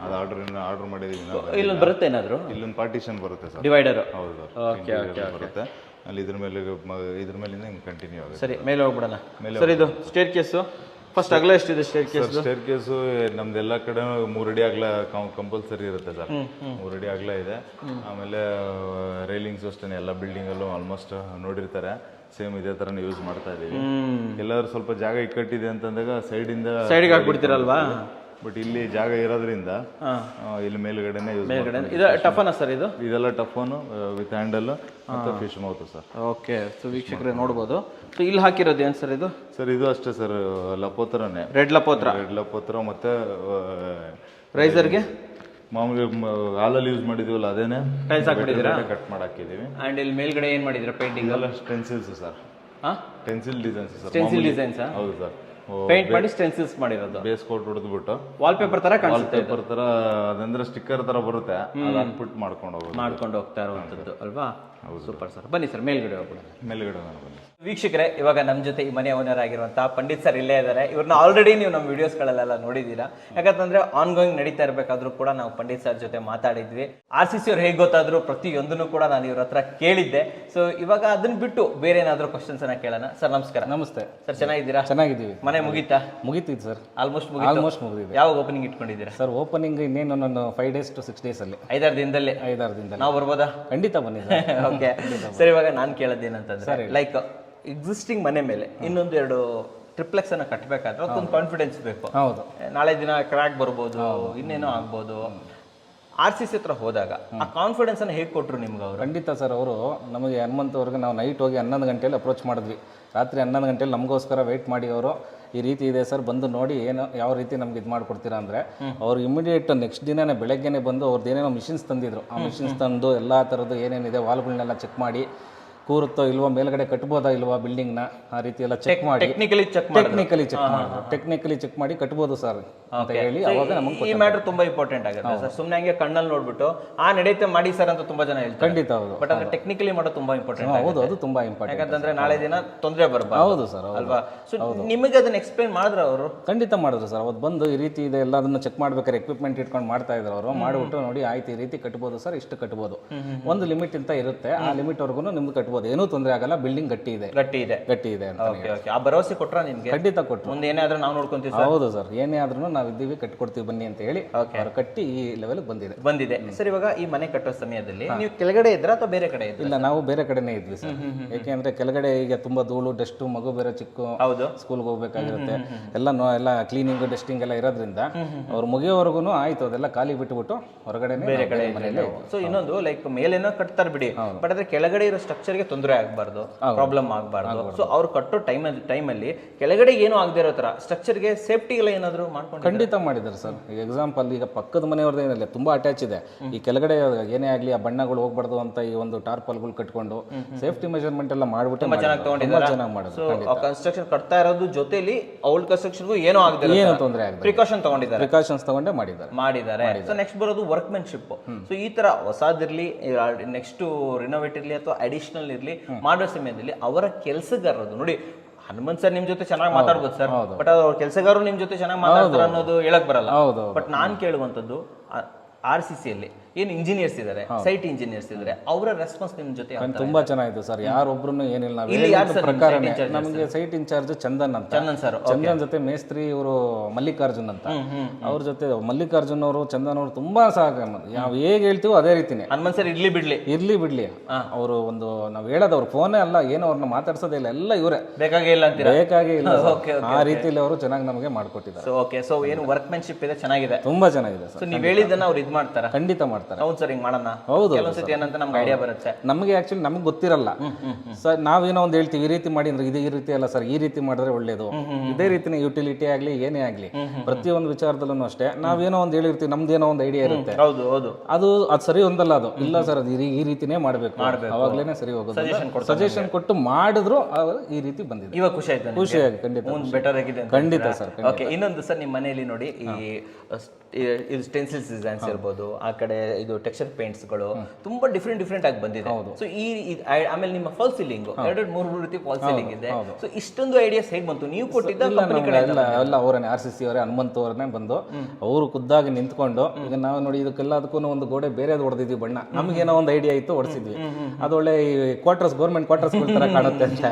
ಅದು ಆರ್ಡರ್ ಮಾಡಿದೀವಿ ನಾವು. ಇಲ್ಲೊಂದು ಬರುತ್ತೆ ಏನಾದ್ರು, ಇಲ್ಲೊಂದು ಪಾರ್ಟಿಷನ್ ಬರುತ್ತೆ ಸರ್, ಡಿವೈಡರ್. ಹೌದು ಬರುತ್ತೆ. ಅಲ್ಲಿ ಇದ್ರ ಮೇಲಿಂದ ಹಿಂಗೆ ಕಂಟಿನ್ಯೂ ಆಗುತ್ತೆ. ಸರಿ, ಮೇಲೆ ಹೋಗ್ಬಿಡೋಣ ಸರ್. ಇದು ಸ್ಟೇರ್ ಕೇಸು ಫಸ್ಟ್ ಅಗಲ ಎಷ್ಟಿದೆ ಸ್ಟೇರ್ ಕೇಸ್? ಸ್ಟೇರ್ ಕೇಸು ನಮ್ದೆಲ್ಲ ಕಡೆ 3 ಅಡಿ ಅಗಲ ಕಂಪಲ್ಸರಿ ಇರುತ್ತೆ ಸರ್. 3 ಅಡಿ ಅಗಲ ಇದೆ. ಆಮೇಲೆ ರೈಲಿಂಗ್ಸ್ ಅಷ್ಟೇ ಎಲ್ಲ ಬಿಲ್ಡಿಂಗ್ ಅಲ್ಲೂ ಆಲ್ಮೋಸ್ಟ್ ನೋಡಿರ್ತಾರೆ, ಸೇಮ್ ಇದೇ ತರ ಯೂಸ್ ಮಾಡ್ತಾ ಇದೀವಿ. ಎಲ್ಲಾದ್ರೂ ಸ್ವಲ್ಪ ಜಾಗ ಇಕ್ಕಟ್ಟಿದೆ ಅಂತಂದಾಗ ಸೈಡಿಗೆ ಹಾಕ್ಬಿಡ್ತೀರಲ್ವಾ. ಬಟ್ ಇಲ್ಲಿ ಜಾಗ ಇರೋದ್ರಿಂದ ಇಲ್ಲಿ ಮೇಲ್ಗಡೆನೆ ಯೂಸ್ ಮಾಡ್ತೀವಿ. ಇದು ಟಫನ ಸರ್, ಇದೆಲ್ಲ ಟಫನು ವಿತ್ ಹ್ಯಾಂಡಲ್ ಮತ್ತೆ fish mouth sir. Okay, so ವೀಕ್ಷಕರೇ ನೋಡ್ಬೋದು. ಸೊ ಇಲ್ಲಿ ಹಾಕಿರೋದು ಏನು ಸರ್ ಇದು? ಸರ್ ಇದು ಅಷ್ಟೇ ಸರ್, ಲಪೋತ್ರನೇ, ರೆಡ್ ಲಪೋತ್ರ ಮತ್ತೆ ರೈಸರ್ಗೆ ಮಾಮೂಲಿ ಹಾಲಲ್ಲಿ ಯೂಸ್ ಮಾಡಿದೀವಲ್ಲ ಅದೇನೆ ಟೈಲ್ಸ್ ಹಾಕ್ಬಿಟ್ಟಿದ್ದೀರಾ, ಕಟ್ ಮಾಡಿ ಹಾಕಿದೀವಿ. ಅಂಡ್ ಇಲ್ಲಿ ಮೇಲ್ಗಡೆ ಏನು ಮಾಡಿದ್ದೀರಾ ಪೇಂಟಿಂಗ್? ಎಲ್ಲ stencils sir, stencil designs sir. Stencil designs? ಹೌದು ಸರ್, ಪೇಂಟ್ ಮಾಡಿ ಸ್ಟೆನ್ಸಿಲ್ಸ್ ಮಾಡಿರೋದು. ಬೇಸ್ ಕೋಟ್ ಹೊಡೆದ್ಬಿಟ್ಟು ವಾಲ್ಪೇಪರ್ ತರ ಕಾಣಿಸುತ್ತೆ. ವಾಲ್ಪೇಪರ್ ತರ ಅದಂದ್ರೆ ಸ್ಟಿಕ್ಕರ್ ತರ ಬರುತ್ತೆ, ಅದು ಹಾಕ್ಬಿಟ್ಟು ಮಾಡ್ಕೊಂಡು ಹೋಗ್ತಾ ಇರುವಂತದ್ದು ಅಲ್ವಾ? Super sir. ಬನ್ನಿ ಸರ್ ಮೇಲ್ಗಡೆ ಹೋಗ್ಬಿಡ. ಮೇಲ್ಗಡೆ ಬನ್ನಿ. ವೀಕ್ಷಕರೇ, ಇವಾಗ ನಮ್ಮ ಜೊತೆ ಈ ಮನೆ ಓನರ್ ಆಗಿರುವಂತಹ ಪಂಡಿತ್ ಸರ್ ಇಲ್ಲೇ ಇದ್ದಾರೆ. ಇವ್ರನ್ನ ಆಲ್ರೆಡಿ ನೀವು ನಮ್ಮ ವಿಡಿಯೋಸ್ಗಳಲ್ಲೆಲ್ಲ ನೋಡಿದ್ದೀರಾ. ಯಾಕಂತಂದ್ರೆ ಆನ್ಗೋಯಿಂಗ್ ನಡೀತಾ ಇರಬೇಕಾದ್ರೂ ಕೂಡ ನಾವು ಪಂಡಿತ್ ಸರ್ ಜೊತೆ ಮಾತಾಡಿದ್ವಿ. RCC ಅವ್ರು ಹೇಗೆ ಗೊತ್ತಾದ್ರು ಪ್ರತಿಯೊಂದನ್ನು ಕೂಡ ನಾನು ಇವ್ರ ಹತ್ರ ಕೇಳಿದ್ದೆ. ಸೊ ಇವಾಗ ಅದನ್ನ ಬಿಟ್ಟು ಬೇರೆ ಏನಾದರೂ ಕ್ವಶನ್ಸ್ ಅನ್ನ ಕೇಳೋಣ. ಸರ್ ನಮಸ್ಕಾರ. ನಮಸ್ತೆ ಸರ್, ಚೆನ್ನಾಗಿದ್ದೀರಾ? ಚೆನ್ನಾಗಿದ್ದೀವಿ. ಮನೆ ಮುಗೀತಾ? ಮುಗೀತಿತ್ತು ಸರ್, ಆಲ್ಮೋಸ್ಟ್ ಮುಗಿದಿದೆ. ಯಾವಾಗ ಓಪನಿಂಗ್ ಇಟ್ಕೊಂಡಿದ್ದೀರಾ ಸರ್? ಓಪನಿಂಗ್ ಇನ್ನೇನು ನಾನು 5 days to 6 days ಅಲ್ಲಿ, 5-6 ದಿನದಲ್ಲಿ. 5-6 ದಿನದಲ್ಲಿ ನಾವು ಬರ್ಬೋದಾ? ಖಂಡಿತ ಬನ್ನಿ ಸರ್. ಓಕೆ ಸರ್, ಇವಾಗ ನಾನು ಕೇಳೋದೇನಂತಂದ್ರೆ, ಲೈಕ್ ಎಕ್ಸಿಸ್ಟಿಂಗ್ ಮನೆ ಮೇಲೆ ಇನ್ನೊಂದು 2 ಟ್ರಿಪ್ಲೆಕ್ಸ್ ಅನ್ನ ಕಟ್ಟಬೇಕಾದ್ರೆ ಅದೊಂದು ಕಾನ್ಫಿಡೆನ್ಸ್ ಬೇಕು. ಹೌದು, ನಾಳೆ ದಿನ ಕ್ರ್ಯಾಕ್ ಬರ್ಬೋದು, ಇನ್ನೇನೋ ಆಗ್ಬೋದು. RCC ಹತ್ರ ಹೋದಾಗ ಆ ಕಾನ್ಫಿಡೆನ್ಸ್ ಅನ್ನ ಹೇಗೆ ಕೊಟ್ರು ನಿಮ್ಗೆ ಅವರು? ಖಂಡಿತ ಸರ್, ಅವರು ನಮಗೆ ಹನುಮಂತವ್ರಿಗೆ ನಾವು ನೈಟ್ ಹೋಗಿ 11 ಗಂಟೆಯಲ್ಲಿ ಅಪ್ರೋಚ್ ಮಾಡಿದ್ವಿ. ರಾತ್ರಿ 11 ಗಂಟೆಯಲ್ಲಿ ನಮಗೋಸ್ಕರ ವೆಯ್ಟ್ ಮಾಡಿ ಅವರು ಈ ರೀತಿ ಇದೆ ಸರ್, ಬಂದು ನೋಡಿ ಏನು ಯಾವ ರೀತಿ ನಮ್ಗೆ ಇದು ಮಾಡಿಕೊಡ್ತೀರಾ ಅಂದರೆ, ಅವ್ರು ಇಮಿಡಿಯೇಟ್ ನೆಕ್ಸ್ಟ್ ದಿನನೇ ಬೆಳಗ್ಗೆನೇ ಬಂದು ಅವ್ರದ್ದು ಏನೇನೋ ಮಿಷಿನ್ಸ್ ತಂದಿದ್ರು. ಆ ಮಿಷಿನ್ಸ್ ತಂದು ಎಲ್ಲ ಥರದ್ದು ಏನೇನಿದೆ ವಾಲ್ಗಳನ್ನೆಲ್ಲ ಚೆಕ್ ಮಾಡಿ, ಕೂರುತ್ತೋ ಇಲ್ವೋ, ಮೇಲ್ಗಡೆ ಕಟ್ಬೋದಾ ಇಲ್ವಾ ಬಿಲ್ಡಿಂಗ್ನ, ಆ ರೀತಿ ಎಲ್ಲ ಚೆಕ್ ಮಾಡಿ ಟೆಕ್ನಿಕಲಿ ಚೆಕ್ ಮಾಡಿ ಕಟ್ಬೋದು ಸರ್ ಅಂತ ಹೇಳಿ ಅವಾಗ ನಮಗೆ ಈ ಮ್ಯಾಟರ್ ತುಂಬಾ ಇಂಪಾರ್ಟೆಂಟ್ ಆಗುತ್ತೆ ಸರ್. ಸುಮ್ಮನೆ ಹಂಗೆ ಕಣ್ಣಲ್ಲಿ ನೋಡ್ಬಿಟ್ಟು ನಡೆಯುತ್ತೆ ಮಾಡಿ ಸರ್ ಅಂತ ತುಂಬಾ ಜನ ಹೇಳ್ತಾರೆ. ಖಂಡಿತ ಹೌದು. ಬಟ್ ಅದು ಟೆಕ್ನಿಕಲಿ ಮಾಡೋದು ತುಂಬಾ ಇಂಪಾರ್ಟೆಂಟ್. ಹೌದು, ಅದು ತುಂಬಾ ಇಂಪಾರ್ಟೆಂಟ್. ಯಾಕಂತಂದ್ರೆ ನಾಳೆ ದಿನ ತೊಂದರೆ ಬರಬಾರ್ದು. ಹೌದು ಸರ್, ಅಲ್ವಾ? ಸೊ ನಿಮಗೆ ಅದನ್ನ ಎಕ್ಸ್ಪ್ಲೈನ್ ಮಾಡಿದ್ರು ಅವರು? ಖಂಡಿತ ಮಾಡಿದ್ರು ಸರ್. ಅವತ್ತು ಬಂದು ಈ ರೀತಿ ಇದೆ ಎಲ್ಲ ಅದನ್ನ ಚೆಕ್ ಮಾಡ್ಬೇಕಾದ್ರೆ ಎಕ್ವಿಪ್ಮೆಂಟ್ ಇಟ್ಕೊಂಡು ಮಾಡ್ತಾ ಇದ್ರು ಅವರು. ಮಾಡಿಬಿಟ್ಟು ನೋಡಿ ಆಯ್ತು ಈ ರೀತಿ ಕಟ್ಬೋದು ಸರ್, ಇಷ್ಟು ಕಟ್ಬೋದು, ಒಂದು ಲಿಮಿಟ್ ಅಂತ ಇರುತ್ತೆ, ಆ ಲಿಮಿಟ್ ವರ್ಗು ನಿಮ್ಗೆ ಕಟ್ಬೋದು, ಏನೂ ತೊಂದರೆ ಆಗಲ್ಲ, ಬಿಲ್ಡಿಂಗ್ ಗಟ್ಟಿ ಇದೆ ಅಂತ. ಆ ಭರವಸೆ ಕೊಟ್ರ ನಿಮ್ಗೆ? ಖಂಡಿತ ಕೊಟ್ಟರು. ಮುಂದೆ ಏನಾದ್ರೂ ನಾವು ನೋಡ್ಕೊಂತೀವಿ. ಹೌದು ಸರ್, ಏನೇ ಆದ್ರೂ ನಾವು ಇದ್ದೀವಿ, ಕಟ್ಕೊಡ್ತೀವಿ ಬನ್ನಿ ಅಂತ ಹೇಳಿ ಅವ್ರು ಕಟ್ಟಿ ಈ ಲೆವೆಲ್ ಬಂದಿದೆ ಸರ್. ಇವಾಗ ಈ ಮನೆ ಕಟ್ಟೋ ಸಮಯದಲ್ಲಿ ನೀವು ಕೆಳಗಡೆ ಇದ್ರ ಅಥವಾ ಬೇರೆ ಕಡೆ ಇದ್ರ? ಇಲ್ಲ, ನಾವು ಬೇರೆ ಕಡೆನೇ ಇದ್ವಿ ಸರ್. ಯಾಕೆಂದ್ರೆ ಕೆಳಗಡೆ ಈಗ ತುಂಬಾ ಧೂಳು, ಡಸ್ಟ್, ಮಗು ಬೇರೆ ಚಿಕ್ಕ, ಹೌದು, ಸ್ಕೂಲ್ಗೆ ಹೋಗ್ಬೇಕಾಗಿರುತ್ತೆ, ಎಲ್ಲ ಕ್ಲೀನಿಂಗ್ ಡಸ್ಟಿಂಗ್ ಎಲ್ಲ ಇರೋದ್ರಿಂದ ಅವ್ರು ಮುಗಿಯೋವರೆಗೂ ಆಯ್ತು ಅದೆಲ್ಲ ಖಾಲಿ ಬಿಟ್ಬಿಟ್ಟು ಹೊರಗಡೆ ಬೇರೆ ಕಡೆ ಮನೆಯಲ್ಲಿ. ಸೊ ಇನ್ನೊಂದು ಲೈಕ್ ಮೇಲೇನೋ ಕಟ್ತಾರೆ ಬಿಡಿ, ಬಟ್ ಅದ್ರ ಕೆಳಗಡೆ ಇರೋ ಸ್ಟ್ರಕ್ಚರ್ಗೆ ತೊಂದರೆ ಆಗಬಾರ್ದು, ಪ್ರಾಬ್ಲಮ್ ಆಗಬಾರ್ದು. ಸೊ ಅವ್ರು ಕಟ್ಟೋ ಟೈಮಲ್ಲಿ ಕೆಳಗಡೆ ಏನೂ ಆಗದೆ ಇರೋ ತರ ಸ್ಟ್ರಕ್ಚರ್ಗೆ ಸೇಫ್ಟಿ ಎಲ್ಲ ಏನಾದ್ರು ಮಾಡ್ಕೊಂಡು? ಖಂಡಿತ ಮಾಡಿದ್ದಾರೆ ಸರ್. ಈಗ ಎಕ್ಸಾಂಪಲ್, ಈಗ ಪಕ್ಕದ ಮನೆಯವ್ರದ್ದೇನಿಲ್ಲ, ತುಂಬಾ ಅಟ್ಯಾಚ್ ಇದೆ, ಈ ಕೆಳಗಡೆ ಏನೇ ಆಗಲಿ ಆ ಬಣ್ಣಗಳು ಹೋಗ್ಬಾರ್ದು ಅಂತ ಈ ಒಂದು ಟಾರ್ಪಲ್ಗಳು ಕಟ್ಕೊಂಡು ಸೇಫ್ಟಿ ಮೆಜರ್ಮೆಂಟ್ ಎಲ್ಲ ಮಾಡ್ಬಿಟ್ಟು ಚೆನ್ನಾಗಿ ತಗೊಂಡಿದ್ದಾರೆ. ಕನ್ಸ್ಟ್ರಕ್ಷನ್ ಕಟ್ತಾ ಇರೋದು ಜೊತೆಲಿ ಓಲ್ಡ್ ಕನ್ಸ್ಟ್ರಕ್ಷನ್ಗೂ ಏನೋ ಆಗದೆ ಏನು ತೊಂದರೆ ಆಗಿದೆ, ಪ್ರಿಕಾಷನ್ಸ್ ತಗೊಂಡೇ ಮಾಡಿದ್ದಾರೆ. ಸೊ ನೆಕ್ಸ್ಟ್ ಬರೋದು ವರ್ಕ್ಮೆನ್ಶಿಪ್. ಸೊ ಈ ತರ ಹೊಸದಿರ್ಲಿ, ನೆಕ್ಸ್ಟ್ ರಿನೋವೇಟ್ ಇರ್ಲಿ ಅಥವಾ ಅಡಿಷನಲ್ ಇರ್ಲಿ, ಮಾಡೋ ಸಮಯದಲ್ಲಿ ಅವರ ಕೆಲಸಗಾರರು ನೋಡಿ, ಹನುಮಂತ್ ಸರ್ ನಿಮ್ ಜೊತೆ ಚೆನ್ನಾಗಿ ಮಾತಾಡ್ಬೋದು ಸರ್, ಬಟ್ ಅವ್ರ ಕೆಲಸಗಾರರು ನಿಮ್ ಜೊತೆ ಚೆನ್ನಾಗಿ ಮಾತಾಡ್ತಾರೆ ಅನ್ನೋದು ಹೇಳಕ್ ಬರಲ್ಲ. ಬಟ್ ನಾನ್ ಕೇಳುವಂತದ್ದು RCC ಅಲ್ಲಿ ಏನು ಇಂಜಿನಿಯರ್ಸ್ ಇದ್ದಾರೆ, ಸೈಟ್ ಇಂಜಿನಿಯರ್ಸ್ ಇದ್ದಾರೆ, ಅವರ ರೆಸ್ಪಾನ್ಸ್ ನಿಮ್ ಜೊತೆ ಯಾವ ತರ ತುಂಬಾ ಚೆನ್ನಾಗಿದೆ ಸರ್. ಯಾರೊಬ್ರು ಏನಿಲ್ಲ, ನಾವು ಇಲ್ಲಿ ಯಾರು ಹೇಳಿದ sir ಪ್ರಕಾರನೇ site in charge ನಮಗೆ ಸೈಟ್ ಇನ್ಚಾರ್ಜ್ ಚಂದನ್ ಅಂತ. ಚಂದನ್ ಸರ್. ಚಂದನ್ ಜೊತೆ ಮೇಸ್ತ್ರಿ ಇವರು ಮಲ್ಲಿಕಾರ್ಜುನ್ ಅಂತ, ಅವ್ರ ಜೊತೆ ಮಲ್ಲಿಕಾರ್ಜುನ್ ಅವರು ಚಂದನ್ ಅವರು ತುಂಬಾ ಸಹಕಾರ. ನಾವು ಹೇಗೆ ಹೇಳ್ತೀವೋ ಅದೇ ರೀತಿನೇ. ಹನುಮಂತ್ ಸರ್ ಇರ್ಲಿ ಬಿಡ್ಲಿ ಅವರು ಒಂದು ನಾವು ಹೇಳೋದು ಅವ್ರ ಫೋನೇ ಅಲ್ಲ, ಏನೋ ಅವ್ರನ್ನ ಮಾತಾಡ್ಸೋದೇ ಇಲ್ಲ, ಎಲ್ಲ ಇವರೇ. ಬೇಕಾಗೇ ಇಲ್ಲ ಅಂತೀರಾ? ಬೇಕಾಗೇ ಇಲ್ಲ sir. ಆ ರೀತಿಯಲ್ಲಿ ಅವರು ಚೆನ್ನಾಗಿ ನಮಗೆ ಮಾಡ್ಕೊಟ್ಟಿದ್ದಾರೆ. ಓಕೆ, ಸೊ ಏನು ವರ್ಕ್ಮೆನ್ಶಿಪ್ ಇದೆ, ಚೆನ್ನಾಗಿದೆ, ತುಂಬಾ ಚೆನ್ನಾಗಿದೆ ಸೊ ಸರ್. ನೀವ್ ಹೇಳಿದ್ದನ್ನ ಅವ್ರು ಇದ್ ಮಾಡ್ತಾರ? ಖಂಡಿತ ಮಾಡ್ತಾರೆ. ಹೌದು ಸರ್, ಹಿಂಗ್ ಮಾಡೋಣ. ಹೌದು ಕೆಲವೊಂದ್ಸತಿ ಏನಂತ ನಮ್ಗೆ ಐಡಿಯಾ ಬರುತ್ತೆ. ನಮಗೆ ಆಕ್ಚುಲಿ ನಮ್ಗೆ ಗೊತ್ತಿರಲ್ಲ ಸರ್. ನಾವೇನೋ ಒಂದು ಹೇಳ್ತೀವಿ, ಈ ರೀತಿ ಮಾಡಿ ಅಂದ್ರೆ ಇದು ಈ ರೀತಿ ಅಲ್ಲ ಸರ್, ಈ ರೀತಿ ಮಾಡಿದ್ರೆ ಒಳ್ಳೇದು. ಇದೇ ರೀತಿನೇ ಯುಟಿಲಿಟಿ ಆಗ್ಲಿ ಏನೇ ಆಗ್ಲಿ ಪ್ರತಿಯೊಂದು ವಿಚಾರದಲ್ಲೂ ಅಷ್ಟೇ ನಾವೇನೋ ಒಂದು ಹೇಳಿರ್ತೀವಿ, ನಮ್ದೇನೋ ಒಂದು ಐಡಿಯಾ ಇರುತ್ತೆ. ಹೌದು ಹೌದು, ಅದು ಸರಿ ಒಂದಲ್ಲ, ಅದು ಇಲ್ಲ ಸರ್, ಅದು ಈ ರೀತಿನೇ ಮಾಡಬೇಕು, ಅವಾಗ್ಲೇನೆ ಸರಿ ಹೋಗೋದು. ಸಜೆಷನ್ ಕೊಟ್ಟು ಮಾಡಿದ್ರು ಈ ರೀತಿ ಬಂದಿದೆ. ಇವಾಗ ಖುಷಿ ಆಯ್ತು, ಖುಷಿಯಾಗಿ ಖಂಡಿತ ಬೆಟರ್ ಆಗಿದೆ ಅಂತ ಖಂಡಿತ ಸರ್. ಓಕೆ, ಇನ್ನೊಂದು ಸರ್, ನಿಮ್ಮ ಮನೆಯಲ್ಲಿ ನೋಡಿ ಇದು ಸ್ಟೆನ್ಸಿಲ್ಸ್ ಡಿಸೈನ್ಸ್ ಇರ್ಬೋದು, ಆ ಕಡೆ ಇದು ಟೆಕ್ಸ್ಚರ್ ಪೇಂಟ್ಸ್ಗಳು ತುಂಬಾ ಡಿಫ್ರೆಂಟ್ ಆಗಿ ಬಂದಿದೆ. ಸೊ ಆಮೇಲೆ ನಿಮ್ಮ ಫಾಲ್ ಸೀಲಿಂಗ್ ಮೂರು ರೀತಿ ಫಾಲ್ ಸೀಲಿಂಗ್ ಇದೆ. ಸೊ ಇಷ್ಟೊಂದು ಐಡಿಯಾಸ್ ಹೇಗೆ ಬಂತು? ನೀವು ಕೊಟ್ಟಿದ್ದ ಎಲ್ಲ ಅವರನ್ನೇ RCC ಅವರೇ, ಹನುಮಂತ ಅವರನ್ನೇ ಬಂದು ಅವರು ಖುದ್ದಾಗಿ ನಿಂತ್ಕೊಂಡು, ಈಗ ನಾವು ನೋಡಿ ಇದಕ್ಕೆಲ್ಲದಕ್ಕೂ ಒಂದು ಗೋಡೆ ಬೇರೆದು ಹೊಡೆದಿದ್ವಿ ಬಣ್ಣ, ನಮಗೇನೋ ಒಂದು ಐಡಿಯಾ ಇತ್ತು, ಹೊಡಿಸಿದ್ವಿ. ಅದು ಒಳ್ಳೆ ಕ್ವಾರ್ಟರ್ಸ್, ಗೌರ್ಮೆಂಟ್ ಕ್ವಾರ್ಟರ್ಸ್ ತರ ಕಾಣುತ್ತೆ ಅಂತ